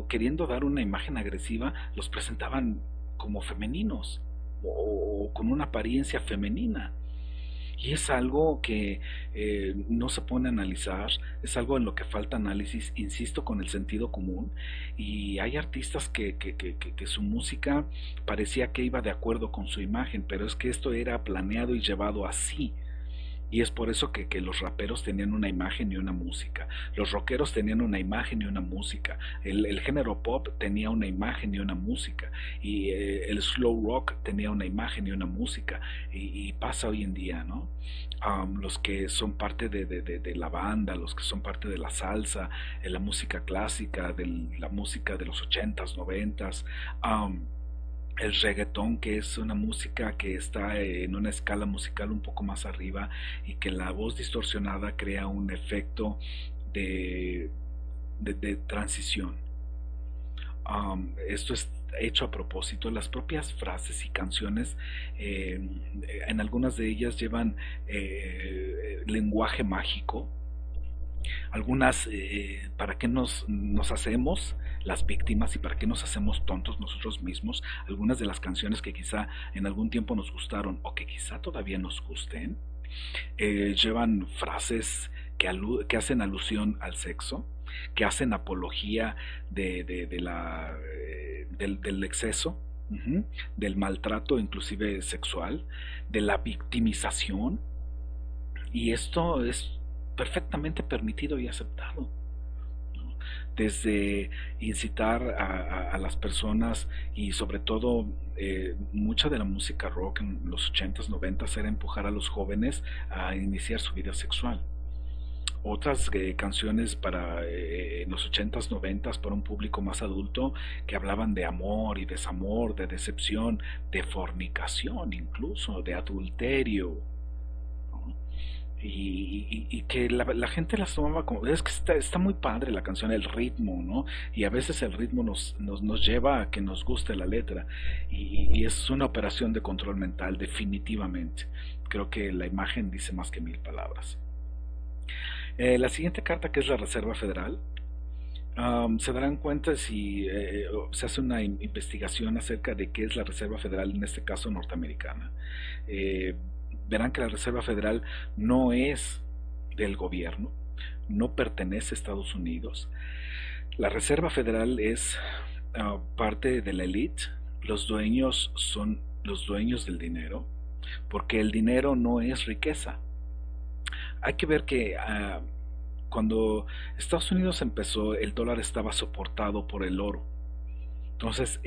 queriendo dar una imagen agresiva, los presentaban como femeninos o con una apariencia femenina. Y es algo que no se pone a analizar, es algo en lo que falta análisis, insisto, con el sentido común. Y hay artistas que su música parecía que iba de acuerdo con su imagen, pero es que esto era planeado y llevado así. Y es por eso que los raperos tenían una imagen y una música, los rockeros tenían una imagen y una música, el género pop tenía una imagen y una música, y el slow rock tenía una imagen y una música, y pasa hoy en día, ¿no? Los que son parte de la banda, los que son parte de la salsa, la música clásica, de la música de los ochentas, noventas, el reggaetón, que es una música que está en una escala musical un poco más arriba y que la voz distorsionada crea un efecto de, de transición. Esto es hecho a propósito. Las propias frases y canciones, en algunas de ellas llevan lenguaje mágico. Algunas, ¿para qué nos hacemos las víctimas y para qué nos hacemos tontos nosotros mismos? Algunas de las canciones que quizá en algún tiempo nos gustaron o que quizá todavía nos gusten, llevan frases que hacen alusión al sexo, que hacen apología del exceso, del maltrato inclusive sexual, de la victimización, y esto es perfectamente permitido y aceptado, ¿no? Desde incitar a las personas y sobre todo mucha de la música rock en los ochentas noventas era empujar a los jóvenes a iniciar su vida sexual. Otras canciones en los ochentas noventas para un público más adulto, que hablaban de amor y desamor, de decepción, de fornicación, incluso de adulterio, ¿no? Y que la gente las tomaba como, es que está muy padre la canción, el ritmo, ¿no? Y a veces el ritmo nos lleva a que nos guste la letra, y es una operación de control mental, definitivamente. Creo que la imagen dice más que mil palabras. La siguiente carta, que es la Reserva Federal, se darán cuenta si se hace una investigación acerca de qué es la Reserva Federal, en este caso norteamericana. Eh, Verán que la Reserva Federal no es del gobierno, no pertenece a Estados Unidos. La Reserva Federal es parte de la élite. Los dueños son los dueños del dinero, porque el dinero no es riqueza. Hay que ver que cuando Estados Unidos empezó, el dólar estaba soportado por el oro. Entonces,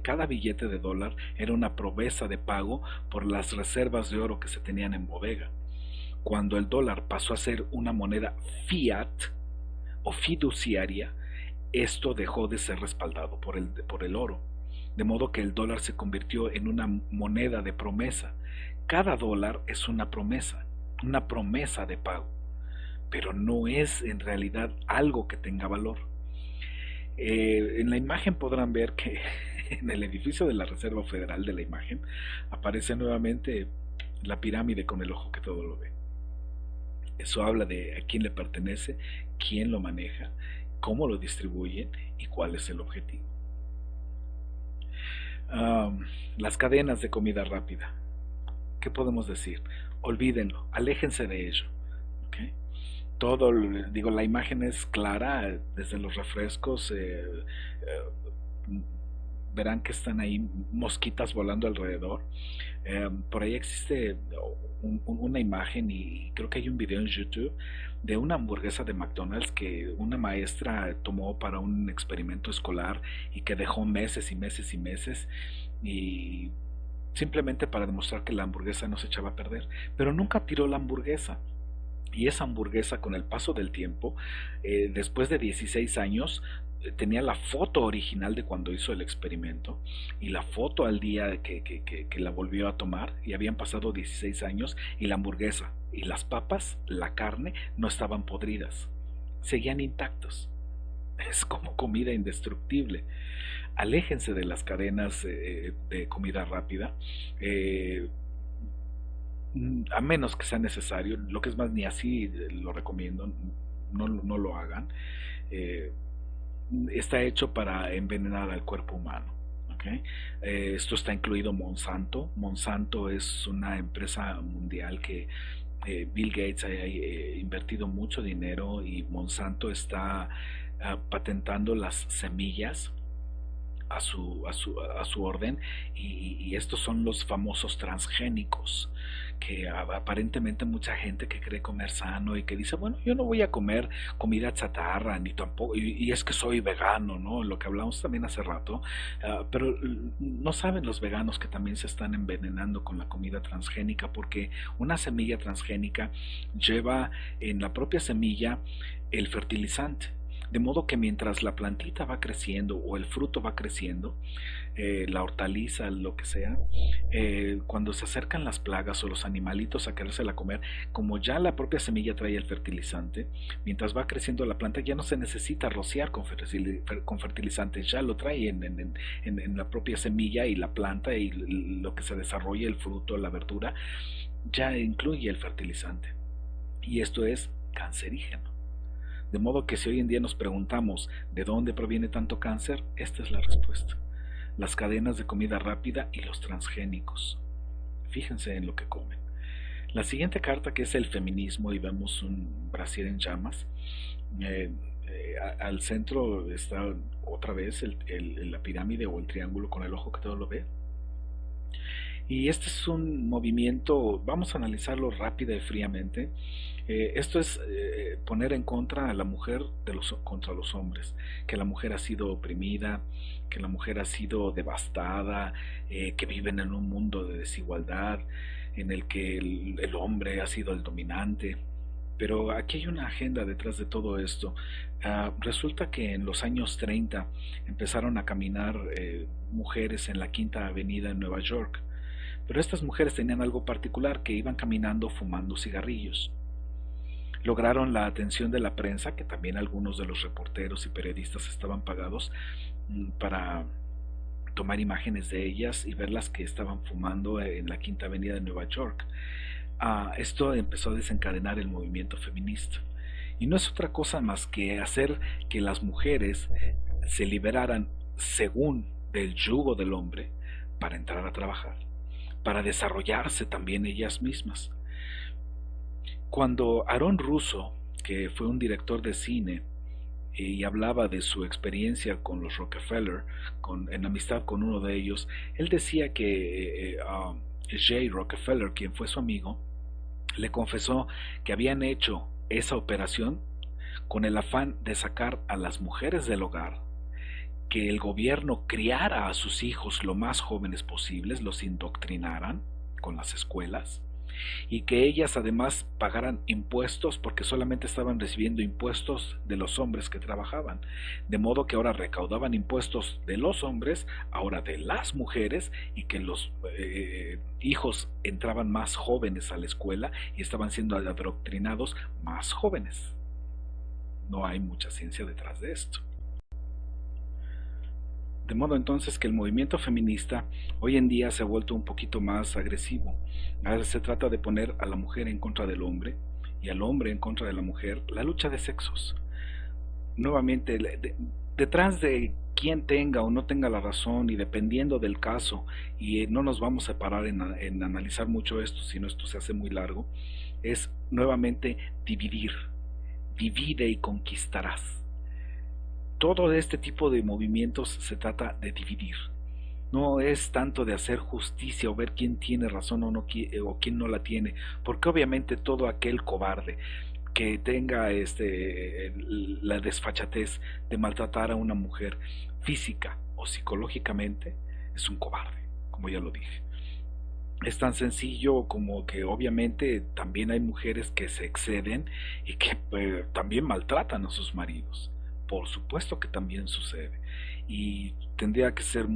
cada billete de dólar era una promesa de pago por las reservas de oro que se tenían en bodega. Cuando el dólar pasó a ser una moneda fiat o fiduciaria, esto dejó de ser respaldado por el oro. De modo que el dólar se convirtió en una moneda de promesa. Cada dólar es una promesa de pago, pero no es en realidad algo que tenga valor. En la imagen podrán ver que en el edificio de la Reserva Federal de la imagen aparece nuevamente la pirámide con el ojo que todo lo ve. Eso habla de a quién le pertenece, quién lo maneja, cómo lo distribuyen y cuál es el objetivo. Las cadenas de comida rápida. ¿Qué podemos decir? Olvídenlo, aléjense de ello. ¿Ok? Todo, digo, la imagen es clara, desde los refrescos, verán que están ahí mosquitas volando alrededor. Por ahí existe una imagen y creo que hay un video en YouTube de una hamburguesa de McDonald's que una maestra tomó para un experimento escolar y que dejó meses y meses y meses y simplemente para demostrar que la hamburguesa no se echaba a perder, pero nunca tiró la hamburguesa. Y esa hamburguesa con el paso del tiempo, después de 16 años, tenía la foto original de cuando hizo el experimento y la foto al día que la volvió a tomar y habían pasado 16 años y la hamburguesa y las papas, la carne, no estaban podridas, seguían intactos. Es como comida indestructible. Aléjense de las cadenas de comida rápida. eh, a menos que sea necesario, lo que es más, ni así lo recomiendo, no lo hagan. Eh, Está hecho para envenenar al cuerpo humano. ¿Okay? Esto está incluido Monsanto. Monsanto es una empresa mundial que Bill Gates ha invertido mucho dinero y Monsanto está patentando las semillas a su orden y estos son los famosos transgénicos que aparentemente mucha gente que cree comer sano y que dice, bueno, yo no voy a comer comida chatarra ni tampoco, y es que soy vegano, ¿no? Lo que hablamos también hace rato, pero no saben los veganos que también se están envenenando con la comida transgénica porque una semilla transgénica lleva en la propia semilla el fertilizante. De modo que mientras la plantita va creciendo o el fruto va creciendo, la hortaliza, lo que sea, cuando se acercan las plagas o los animalitos a querérsela comer, como ya la propia semilla trae el fertilizante, mientras va creciendo la planta ya no se necesita rociar con fertilizante, ya lo trae en la propia semilla y la planta y lo que se desarrolla, el fruto, la verdura, ya incluye el fertilizante. Y esto es cancerígeno. De modo que si hoy en día nos preguntamos de dónde proviene tanto cáncer, esta es la respuesta. Las cadenas de comida rápida y los transgénicos. Fíjense en lo que comen. La siguiente carta, que es el feminismo, y vemos un brasier en llamas. Al centro está otra vez la pirámide o el triángulo con el ojo que todo lo ve. Y este es un movimiento, vamos a analizarlo rápida y fríamente. Esto es poner en contra a la mujer contra los hombres, que la mujer ha sido oprimida, que la mujer ha sido devastada, que viven en un mundo de desigualdad, en el que el hombre ha sido el dominante. Pero aquí hay una agenda detrás de todo esto. Resulta que en los años 30 empezaron a caminar mujeres en la Quinta Avenida en Nueva York. Pero estas mujeres tenían algo particular, que iban caminando fumando cigarrillos. Lograron la atención de la prensa, que también algunos de los reporteros y periodistas estaban pagados para tomar imágenes de ellas y verlas que estaban fumando en la Quinta Avenida de Nueva York. Esto empezó a desencadenar el movimiento feminista. Y no es otra cosa más que hacer que las mujeres se liberaran según del yugo del hombre para entrar a trabajar, para desarrollarse también ellas mismas. Cuando Aaron Russo, que fue un director de cine, y hablaba de su experiencia con los Rockefeller, en amistad con uno de ellos, él decía que Jay Rockefeller, quien fue su amigo, le confesó que habían hecho esa operación con el afán de sacar a las mujeres del hogar, que el gobierno criara a sus hijos lo más jóvenes posibles, los indoctrinaran con las escuelas, y que ellas además pagaran impuestos porque solamente estaban recibiendo impuestos de los hombres que trabajaban, de modo que ahora recaudaban impuestos de los hombres, ahora de las mujeres, y que los hijos entraban más jóvenes a la escuela y estaban siendo adoctrinados más jóvenes. No hay mucha ciencia detrás de esto. De modo entonces que el movimiento feminista hoy en día se ha vuelto un poquito más agresivo. Ahora se trata de poner a la mujer en contra del hombre y al hombre en contra de la mujer, la lucha de sexos. Nuevamente, detrás de quien tenga o no tenga la razón y dependiendo del caso, y no nos vamos a parar en analizar mucho esto, sino esto se hace muy largo, es nuevamente dividir, divide y conquistarás. Todo este tipo de movimientos se trata de dividir. No es tanto de hacer justicia o ver quién tiene razón o, no, o quién no la tiene, porque obviamente todo aquel cobarde que tenga la desfachatez de maltratar a una mujer física o psicológicamente es un cobarde, como ya lo dije. Es tan sencillo como que obviamente también hay mujeres que se exceden y que también maltratan a sus maridos. Por supuesto que también sucede. Y tendría que ser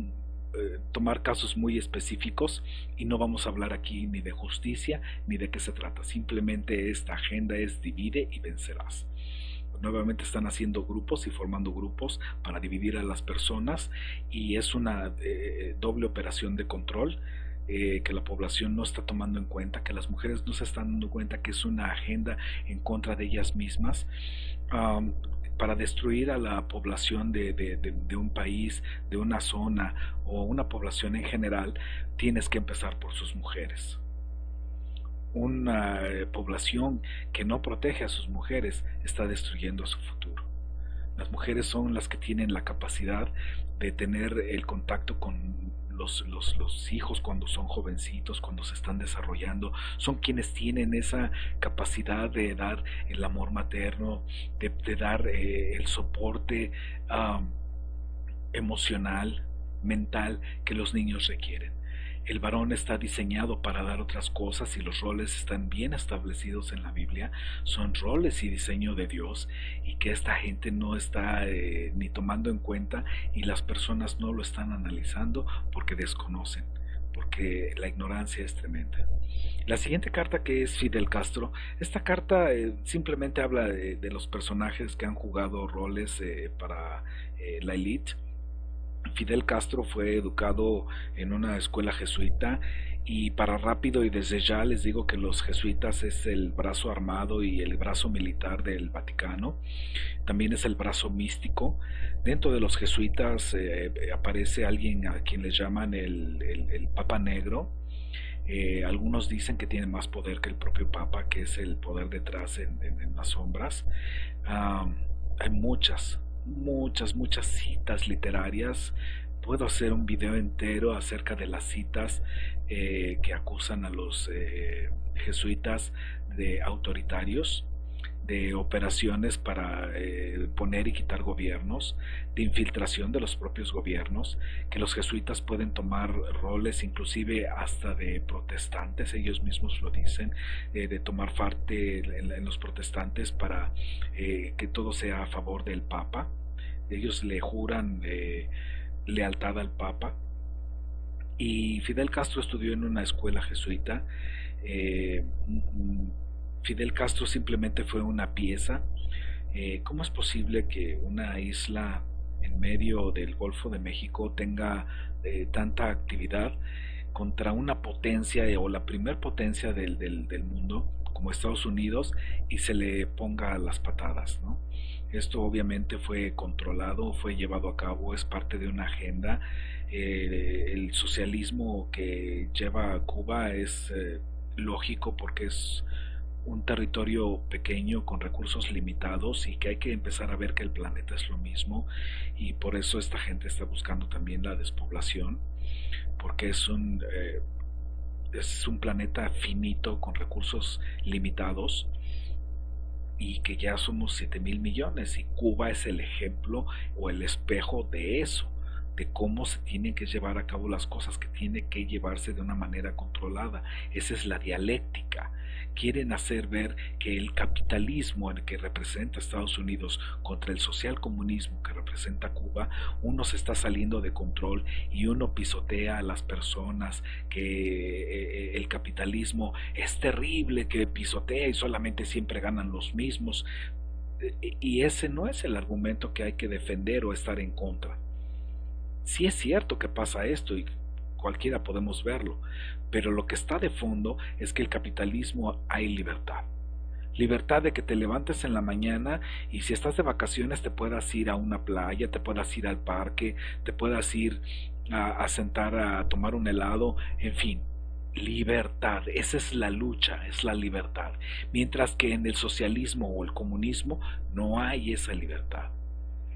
tomar casos muy específicos y no vamos a hablar aquí ni de justicia ni de qué se trata. Simplemente esta agenda es divide y vencerás. Nuevamente están haciendo grupos y formando grupos para dividir a las personas y es una doble operación de control que la población no está tomando en cuenta, que las mujeres no se están dando cuenta que es una agenda en contra de ellas mismas. Um, para destruir a la población de un país, de una zona o una población en general, tienes que empezar por sus mujeres. Una población que no protege a sus mujeres está destruyendo su futuro. Las mujeres son las que tienen la capacidad de tener el contacto con los hijos cuando son jovencitos, cuando se están desarrollando, son quienes tienen esa capacidad de dar el amor materno, de dar el soporte emocional, mental que los niños requieren. El varón está diseñado para dar otras cosas y los roles están bien establecidos en la Biblia, son roles y diseño de Dios y que esta gente no está ni tomando en cuenta y las personas no lo están analizando porque desconocen, porque la ignorancia es tremenda. La siguiente carta, que es Fidel Castro, esta carta simplemente habla de los personajes que han jugado roles para la élite. Fidel Castro fue educado en una escuela jesuita y para rápido y desde ya les digo que los jesuitas es el brazo armado y el brazo militar del Vaticano, también es el brazo místico. Dentro de los jesuitas aparece alguien a quien les llaman el Papa Negro. Algunos dicen que tiene más poder que el propio Papa, que es el poder detrás en las sombras. Hay muchas citas literarias. Puedo hacer un video entero acerca de las citas que acusan a los jesuitas de autoritarios, de operaciones para poner y quitar gobiernos, de infiltración de los propios gobiernos, que los jesuitas pueden tomar roles inclusive hasta de protestantes, ellos mismos lo dicen, de tomar parte en los protestantes para que todo sea a favor del Papa. Ellos le juran lealtad al Papa. Y Fidel Castro estudió en una escuela jesuita. eh, Fidel Castro simplemente fue una pieza. ¿Cómo es posible que una isla en medio del Golfo de México tenga tanta actividad contra una potencia o la primer potencia del mundo como Estados Unidos y se le ponga a las patadas, ¿no? Esto obviamente fue controlado, fue llevado a cabo, es parte de una agenda. El socialismo que lleva a Cuba es lógico porque es un territorio pequeño con recursos limitados y que hay que empezar a ver que el planeta es lo mismo y por eso esta gente está buscando también la despoblación porque es un planeta finito con recursos limitados y que ya somos 7.000 millones y Cuba es el ejemplo o el espejo de eso, de cómo se tienen que llevar a cabo las cosas, que tiene que llevarse de una manera controlada. Esa es la dialéctica. Quieren hacer ver que el capitalismo en el que representa Estados Unidos contra el socialcomunismo que representa Cuba, uno se está saliendo de control y uno pisotea a las personas, que el capitalismo es terrible, que pisotea y solamente siempre ganan los mismos. Y ese no es el argumento que hay que defender o estar en contra. Sí es cierto que pasa esto y cualquiera podemos verlo, pero lo que está de fondo es que el capitalismo hay libertad. Libertad de que te levantes en la mañana y si estás de vacaciones te puedas ir a una playa, te puedas ir al parque, te puedas ir a sentar a tomar un helado, en fin. Libertad, esa es la lucha, es la libertad. Mientras que en el socialismo o el comunismo no hay esa libertad.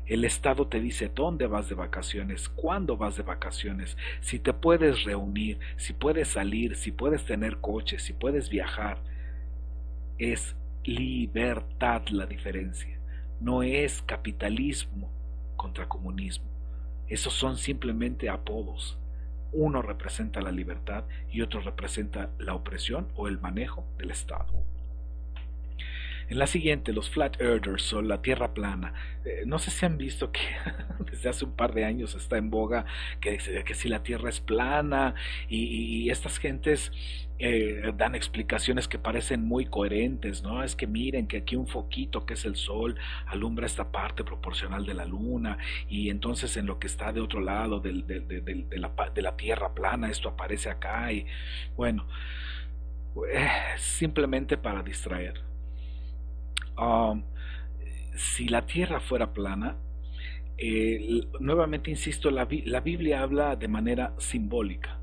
El Estado te dice dónde vas de vacaciones, cuándo vas de vacaciones, si te puedes reunir, si puedes salir, si puedes tener coche, si puedes viajar. Es libertad la diferencia. No es capitalismo contra comunismo. Esos son simplemente apodos. Uno representa la libertad y otro representa la opresión o el manejo del Estado. En la siguiente, los Flat Earthers o la Tierra plana. No sé si han visto que desde hace un par de años está en boga que si la Tierra es plana y estas gentes dan explicaciones que parecen muy coherentes, ¿no? Es que miren que aquí un foquito que es el Sol alumbra esta parte proporcional de la Luna y entonces en lo que está de otro lado de la Tierra plana esto aparece acá y bueno, simplemente para distraer. Um, si la Tierra fuera plana, nuevamente insisto, la Biblia habla de manera simbólica.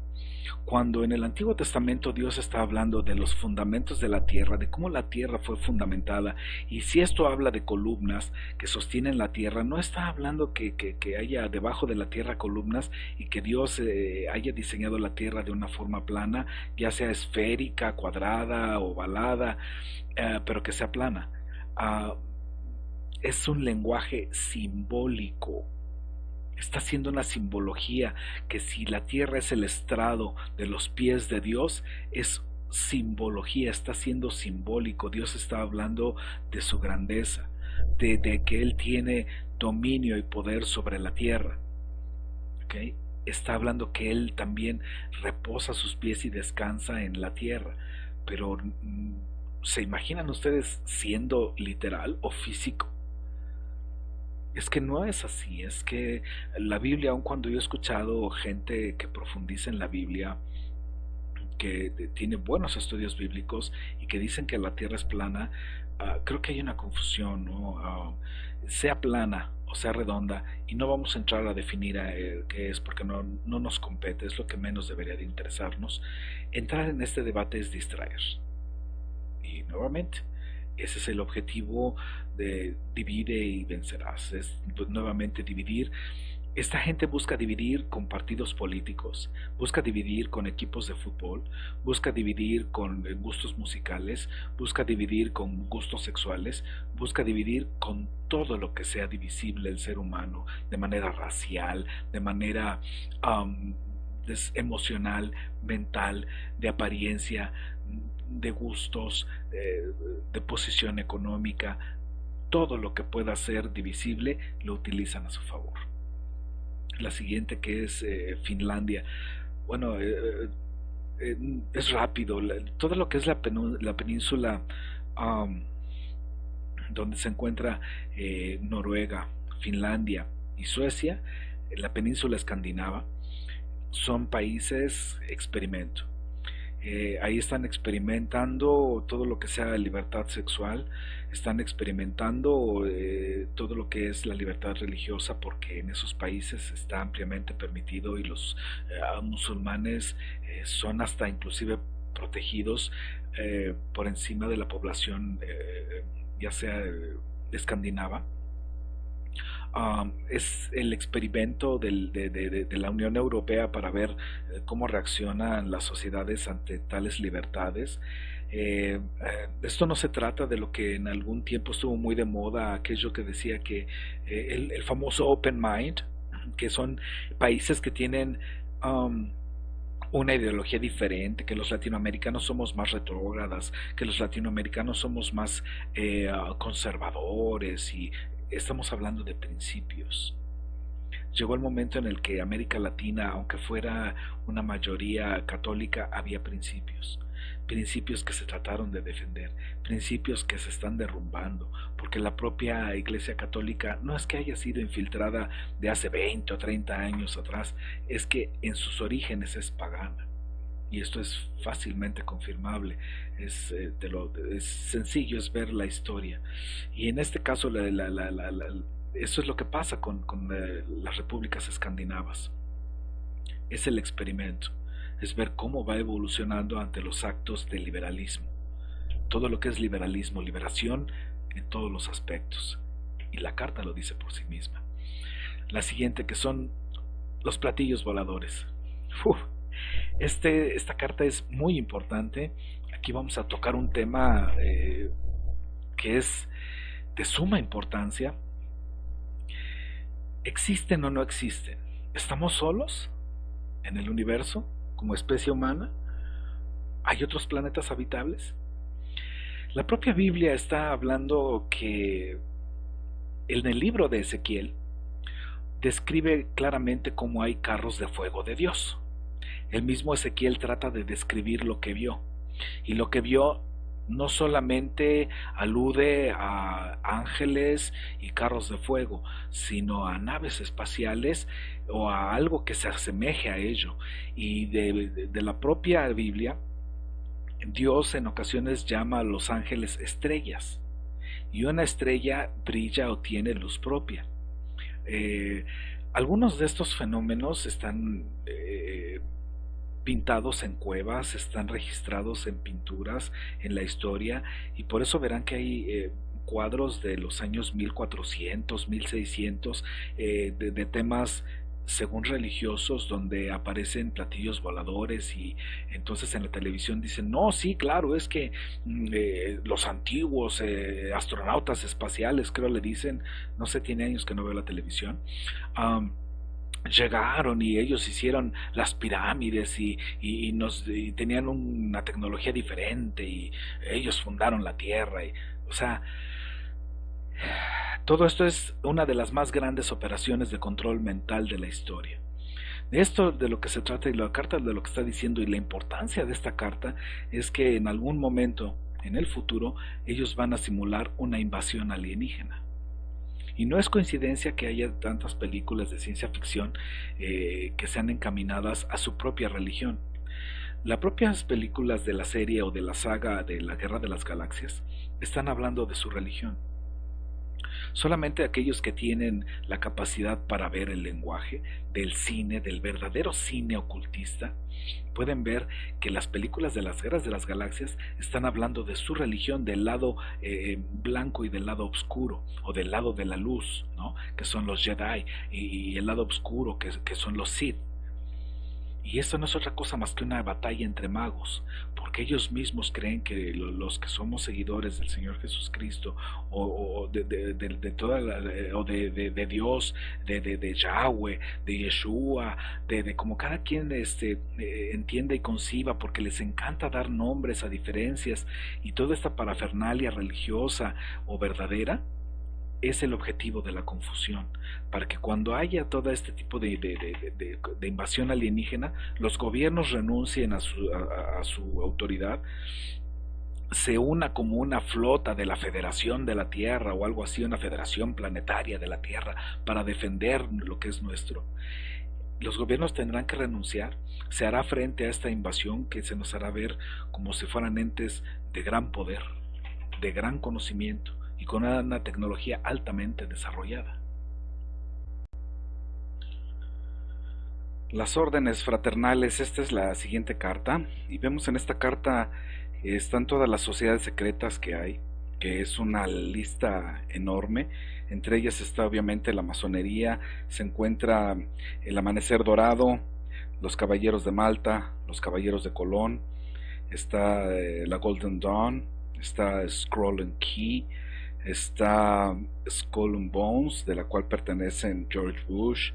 Cuando en el Antiguo Testamento Dios está hablando de los fundamentos de la tierra, de cómo la tierra fue fundamentada, y si esto habla de columnas que sostienen la tierra, no está hablando que haya debajo de la tierra columnas y que Dios haya diseñado la tierra de una forma plana, ya sea esférica, cuadrada, ovalada, pero que sea plana. Uh, es un lenguaje simbólico. Está haciendo una simbología que si la tierra es el estrado de los pies de Dios, es simbología, está siendo simbólico. Dios está hablando de su grandeza, de que Él tiene dominio y poder sobre la tierra. ¿Okay? Está hablando que Él también reposa sus pies y descansa en la tierra. Pero, ¿se imaginan ustedes siendo literal o físico? Es que no es así, es que la Biblia, aun cuando yo he escuchado gente que profundiza en la Biblia, que tiene buenos estudios bíblicos y que dicen que la tierra es plana, creo que hay una confusión, ¿no? Sea plana o sea redonda, y no vamos a entrar a definir qué es porque no nos compete, es lo que menos debería de interesarnos. Entrar en este debate es distraer. Y nuevamente, ese es el objetivo de divide y vencerás, es nuevamente dividir. Esta gente busca dividir con partidos políticos, busca dividir con equipos de fútbol, busca dividir con gustos musicales, busca dividir con gustos sexuales, busca dividir con todo lo que sea divisible el ser humano, de manera racial, de manera emocional, mental, de apariencia, de gustos, de posición económica. Todo lo que pueda ser divisible lo utilizan a su favor. La siguiente, que es Finlandia. Bueno, es rápido. Todo lo que es la península donde se encuentra Noruega, Finlandia y Suecia, la península escandinava, son países experimento. Ahí están experimentando todo lo que sea libertad sexual, están experimentando todo lo que es la libertad religiosa, porque en esos países está ampliamente permitido y los musulmanes son hasta inclusive protegidos por encima de la población, ya sea escandinava. Es el experimento de la Unión Europea para ver cómo reaccionan las sociedades ante tales libertades. Esto no se trata de lo que en algún tiempo estuvo muy de moda, aquello que decía que el famoso Open Mind, que son países que tienen una ideología diferente, que los latinoamericanos somos más retrógradas, que los latinoamericanos somos más conservadores, y estamos hablando de principios. Llegó el momento en el que América Latina, aunque fuera una mayoría católica, había principios. Principios que se trataron de defender, principios que se están derrumbando, porque la propia Iglesia Católica no es que haya sido infiltrada de hace 20 o 30 años atrás, es que en sus orígenes es pagana. Y esto es fácilmente confirmable, es sencillo, es ver la historia. Y en este caso, eso es lo que pasa con las repúblicas escandinavas. Es el experimento, es ver cómo va evolucionando ante los actos del liberalismo. Todo lo que es liberalismo, liberación en todos los aspectos. Y la carta lo dice por sí misma. La siguiente, que son los platillos voladores. Uf, esta carta es muy importante. Aquí vamos a tocar un tema que es de suma importancia. ¿Existen o no existen? ¿Estamos solos en el universo como especie humana? ¿Hay otros planetas habitables? La propia Biblia está hablando que en el libro de Ezequiel describe claramente cómo hay carros de fuego de Dios. El mismo Ezequiel trata de describir lo que vio, y lo que vio no solamente alude a ángeles y carros de fuego, sino a naves espaciales o a algo que se asemeje a ello. Y de la propia Biblia, Dios en ocasiones llama a los ángeles estrellas, y una estrella brilla o tiene luz propia. Eh, Algunos de estos fenómenos están pintados en cuevas, están registrados en pinturas, en la historia, y por eso verán que hay cuadros de los años 1400, 1600, de temas según religiosos, donde aparecen platillos voladores, y entonces en la televisión dicen, no, sí, claro, es que los antiguos astronautas espaciales, creo le dicen, no sé, tiene años que no veo la televisión, um, llegaron y ellos hicieron las pirámides y tenían una tecnología diferente, y ellos fundaron la Tierra, o sea, todo esto es una de las más grandes operaciones de control mental de la historia. De esto de lo que se trata, y la carta de lo que está diciendo, y la importancia de esta carta es que en algún momento en el futuro ellos van a simular una invasión alienígena. Y no es coincidencia que haya tantas películas de ciencia ficción que sean encaminadas a su propia religión. Las propias películas de la serie o de la saga de la Guerra de las Galaxias están hablando de su religión. Solamente aquellos que tienen la capacidad para ver el lenguaje del cine, del verdadero cine ocultista, pueden ver que las películas de las Guerras de las Galaxias están hablando de su religión, del lado blanco y del lado oscuro, o del lado de la luz, ¿no? Que son los Jedi, y el lado oscuro, que son los Sith. Y esto no es otra cosa más que una batalla entre magos, porque ellos mismos creen que los que somos seguidores del Señor Jesucristo, o de toda o de Dios, de Yahweh, de Yeshua, de como cada quien entienda y conciba, porque les encanta dar nombres a diferencias, y toda esta parafernalia religiosa o verdadera es el objetivo de la confusión, para que cuando haya todo este tipo de invasión alienígena, los gobiernos renuncien a su autoridad, se una como una flota de la Federación de la Tierra o algo así, una federación planetaria de la Tierra, para defender lo que es nuestro. Los gobiernos tendrán que renunciar, se hará frente a esta invasión que se nos hará ver como si fueran entes de gran poder, de gran conocimiento, y con una tecnología altamente desarrollada. Las órdenes fraternales, esta es la siguiente carta, y vemos en esta carta están todas las sociedades secretas que hay, que es una lista enorme. Entre ellas está obviamente la masonería, se encuentra el Amanecer Dorado, los Caballeros de Malta, los Caballeros de Colón, está la Golden Dawn, está Scroll and Key, está Skull and Bones, de la cual pertenecen George Bush,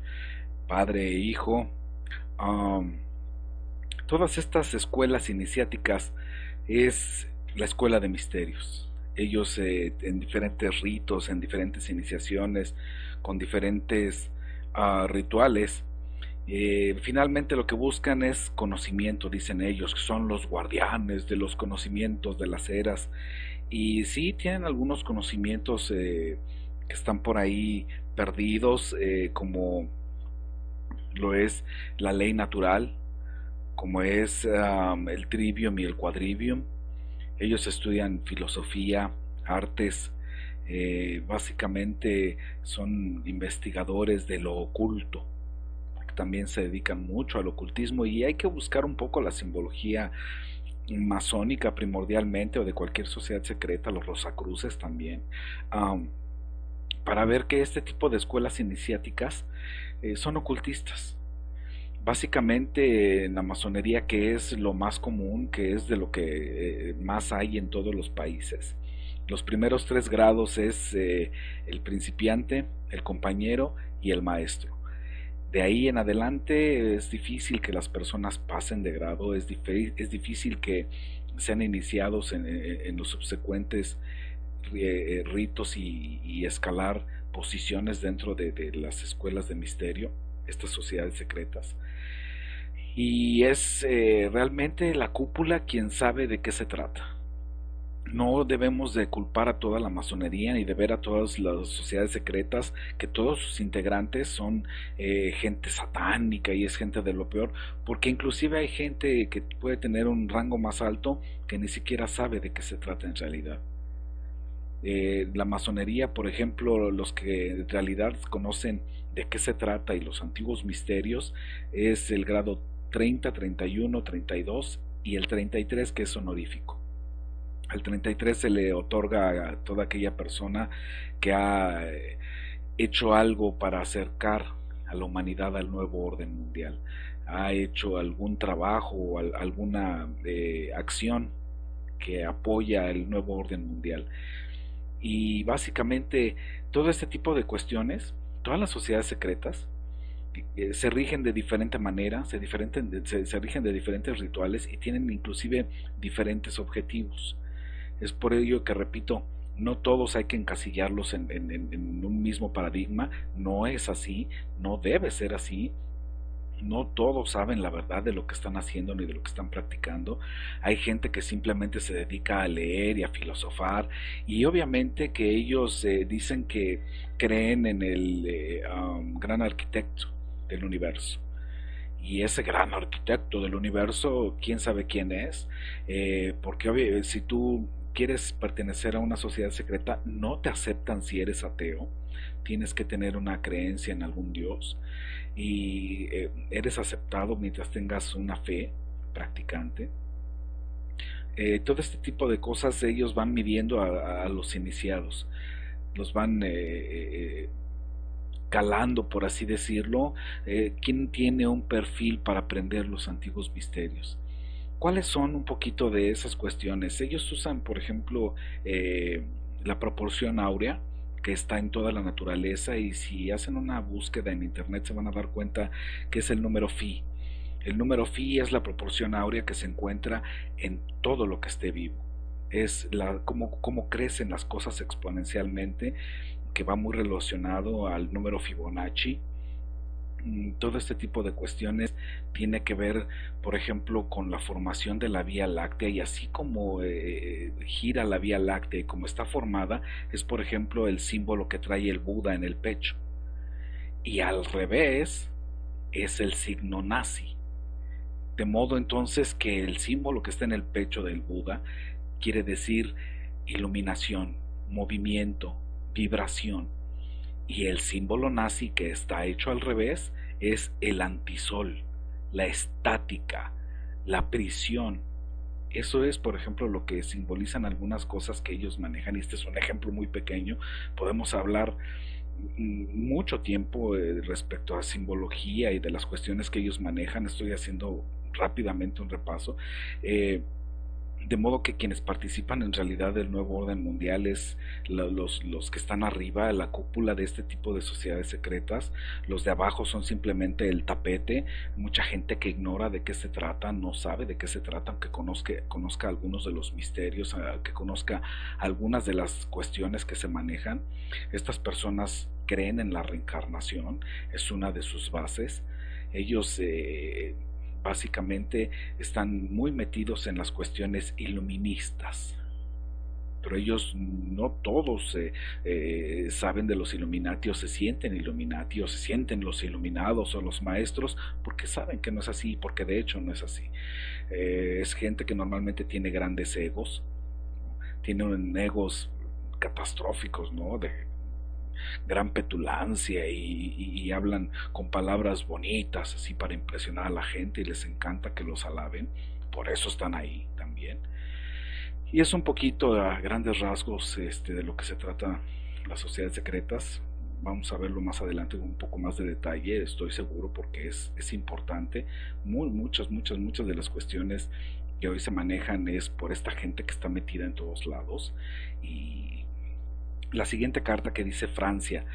padre e hijo. Todas estas escuelas iniciáticas es la escuela de misterios. Ellos en diferentes ritos, en diferentes iniciaciones, con diferentes rituales, finalmente lo que buscan es conocimiento, dicen ellos, que son los guardianes de los conocimientos de las eras. Y sí, tienen algunos conocimientos que están por ahí perdidos, como lo es la ley natural, como es el trivium y el quadrivium. Ellos estudian filosofía, artes, básicamente son investigadores de lo oculto, porque también se dedican mucho al ocultismo y hay que buscar un poco la simbología masónica primordialmente o de cualquier sociedad secreta, los rosacruces también, um, para ver que este tipo de escuelas iniciáticas son ocultistas. Básicamente en la masonería, que es lo más común, que es de lo que más hay en todos los países. Los primeros tres grados es el principiante, el compañero y el maestro. De ahí en adelante es difícil que las personas pasen de grado, es difícil que sean iniciados en los subsecuentes ritos y escalar posiciones dentro de las escuelas de misterio, estas sociedades secretas. Y es realmente la cúpula quien sabe de qué se trata. No debemos de culpar a toda la masonería ni de ver a todas las sociedades secretas que todos sus integrantes son gente satánica y es gente de lo peor, porque inclusive hay gente que puede tener un rango más alto que ni siquiera sabe de qué se trata en realidad. La masonería, por ejemplo, los que en realidad conocen de qué se trata y los antiguos misterios, es el grado 30, 31, 32 y el 33, que es honorífico. Al 33 se le otorga a toda aquella persona que ha hecho algo para acercar a la humanidad al nuevo orden mundial, ha hecho algún trabajo o alguna acción que apoya el nuevo orden mundial. Y básicamente todo este tipo de cuestiones, todas las sociedades secretas, se rigen de diferente manera, se rigen de diferentes rituales y tienen inclusive diferentes objetivos. Es por ello que repito, no todos hay que encasillarlos en un mismo paradigma, no es así, no debe ser así. No todos saben la verdad de lo que están haciendo ni de lo que están practicando. Hay gente que simplemente se dedica a leer y a filosofar y obviamente que ellos dicen que creen en el gran arquitecto del universo. Y ese gran arquitecto del universo, quién sabe quién es, porque si tú quieres pertenecer a una sociedad secreta, no te aceptan si eres ateo, tienes que tener una creencia en algún dios y eres aceptado mientras tengas una fe practicante. Todo este tipo de cosas ellos van midiendo a los iniciados, los van calando, por así decirlo, quién tiene un perfil para aprender los antiguos misterios. ¿Cuáles son un poquito de esas cuestiones? Ellos usan, por ejemplo, la proporción áurea, que está en toda la naturaleza, y si hacen una búsqueda en internet se van a dar cuenta que es el número phi. El número phi es la proporción áurea que se encuentra en todo lo que esté vivo. Es cómo crecen las cosas exponencialmente, que va muy relacionado al número Fibonacci. Todo este tipo de cuestiones tiene que ver, por ejemplo, con la formación de la Vía Láctea, y así como gira la Vía Láctea y como está formada, es por ejemplo el símbolo que trae el Buda en el pecho. Y al revés es el signo nazi. De modo entonces que el símbolo que está en el pecho del Buda quiere decir iluminación, movimiento, vibración. Y el símbolo nazi que está hecho al revés es el antisol, la estática, la prisión. Eso es, por ejemplo, lo que simbolizan algunas cosas que ellos manejan. Y este es un ejemplo muy pequeño. Podemos hablar mucho tiempo respecto a simbología y de las cuestiones que ellos manejan. Estoy haciendo rápidamente un repaso. De modo que quienes participan en realidad del nuevo orden mundial es los que están arriba, la cúpula de este tipo de sociedades secretas. Los de abajo son simplemente el tapete. Mucha gente que ignora de qué se trata, no sabe de qué se trata, aunque conozca algunos de los misterios, que conozca algunas de las cuestiones que se manejan. Estas personas creen en la reencarnación, es una de sus bases. Ellos básicamente están muy metidos en las cuestiones iluministas. pero ellos no todos saben de los Illuminati o se sienten Illuminati o se sienten los iluminados o los maestros porque saben que no es así, porque de hecho no es así. Es gente que normalmente tiene grandes egos, tienen egos catastróficos, ¿no? De gran petulancia y hablan con palabras bonitas así para impresionar a la gente y les encanta que los alaben, por eso están ahí también. Y es un poquito a grandes rasgos de lo que se trata las sociedades secretas. Vamos a verlo más adelante con un poco más de detalle, estoy seguro, porque es importante. Muchas de las cuestiones que hoy se manejan es por esta gente que está metida en todos lados. Y la siguiente carta que dice Francia.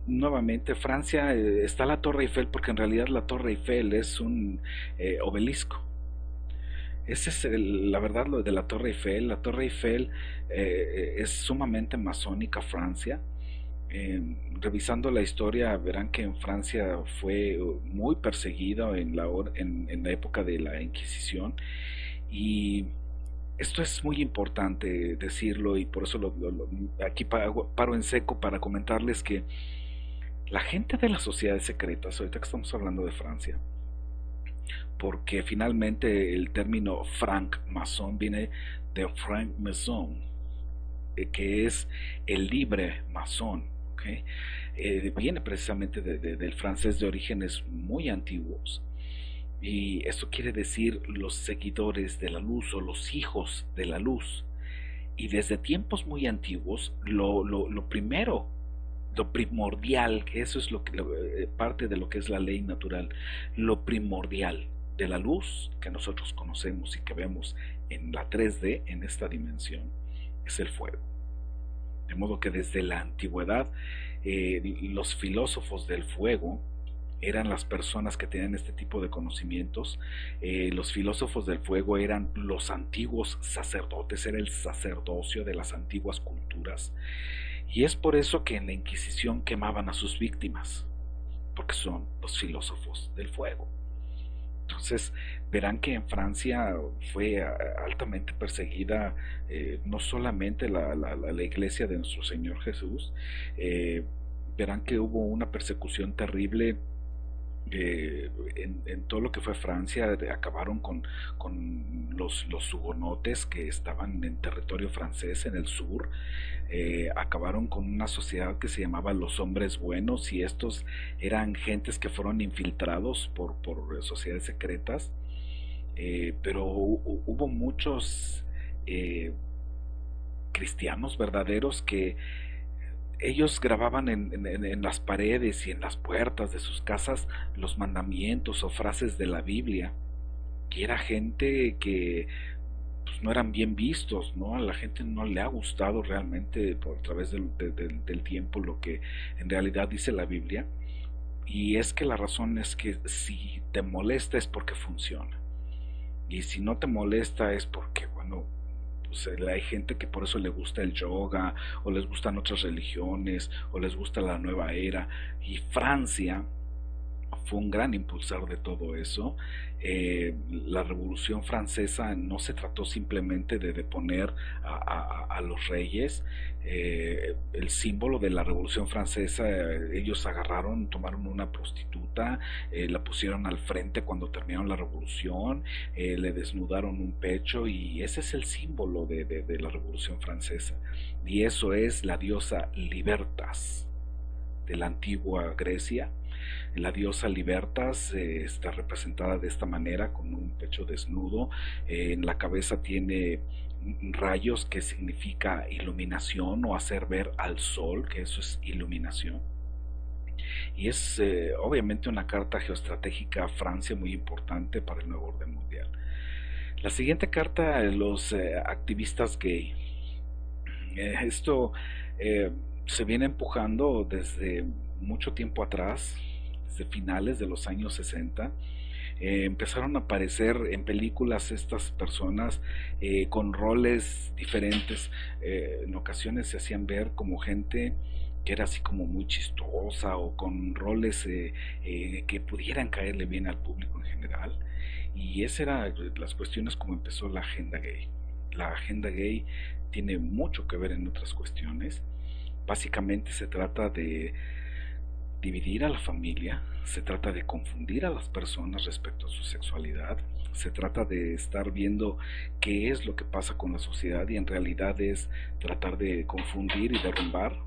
Nuevamente, Francia, está la Torre Eiffel porque en realidad la Torre Eiffel es un obelisco. Esa es la verdad, lo de la Torre Eiffel. La Torre Eiffel es sumamente masónica Francia. Revisando la historia verán que en Francia fue muy perseguido en la época de la Inquisición, y esto es muy importante decirlo, y por eso aquí paro en seco para comentarles que la gente de las sociedades secretas, ahorita que estamos hablando de Francia, porque finalmente el término franc-maçon viene de franc-maçon, que es el libre masón, ¿okay? Viene precisamente del francés de orígenes muy antiguos, y esto quiere decir los seguidores de la luz o los hijos de la luz. Y desde tiempos muy antiguos, lo primero, lo primordial, que eso es parte de lo que es la ley natural, lo primordial de la luz que nosotros conocemos y que vemos en la 3D, en esta dimensión, es el fuego. De modo que desde la antigüedad, los filósofos del fuego eran las personas que tenían este tipo de conocimientos. Los filósofos del fuego eran los antiguos sacerdotes, era el sacerdocio de las antiguas culturas, y es por eso que en la Inquisición quemaban a sus víctimas, porque son los filósofos del fuego. Entonces verán que en Francia fue altamente perseguida, no solamente la iglesia de nuestro Señor Jesús. Verán que hubo una persecución terrible en todo lo que fue Francia. Acabaron con los hugonotes que estaban en territorio francés en el sur. Acabaron con una sociedad que se llamaba los hombres buenos, y estos eran gentes que fueron infiltrados por sociedades secretas. Pero hubo muchos cristianos verdaderos que ellos grababan en las paredes y en las puertas de sus casas los mandamientos o frases de la Biblia, y era gente que pues, no eran bien vistos, ¿no? A la gente no le ha gustado realmente por a través del tiempo lo que en realidad dice la Biblia, y es que la razón es que si te molesta es porque funciona, y si no te molesta es porque, bueno, pues hay gente que por eso le gusta el yoga, o les gustan otras religiones, o les gusta la nueva era. Y Francia fue un gran impulsor de todo eso. La Revolución Francesa no se trató simplemente de deponer a los reyes. El símbolo de la Revolución Francesa, ellos agarraron, tomaron una prostituta, la pusieron al frente cuando terminaron la revolución, le desnudaron un pecho, y ese es el símbolo de la Revolución Francesa. Y eso es la diosa Libertas de la antigua Grecia. La diosa Libertas está representada de esta manera, con un pecho desnudo. En la cabeza tiene rayos, que significa iluminación, o hacer ver al sol, que eso es iluminación. Y es obviamente una carta geoestratégica a Francia muy importante para el nuevo orden mundial. La siguiente carta, los activistas gay. Esto se viene empujando desde mucho tiempo atrás, desde finales de los años 60. Empezaron a aparecer en películas estas personas con roles diferentes. En ocasiones se hacían ver como gente que era así como muy chistosa, o con roles que pudieran caerle bien al público en general. Y esas eran las cuestiones como empezó la agenda gay. la agenda gay tiene mucho que ver en otras cuestiones. Básicamente se trata de dividir a la familia, se trata de confundir a las personas respecto a su sexualidad, se trata de estar viendo qué es lo que pasa con la sociedad y en realidad es tratar de confundir y derrumbar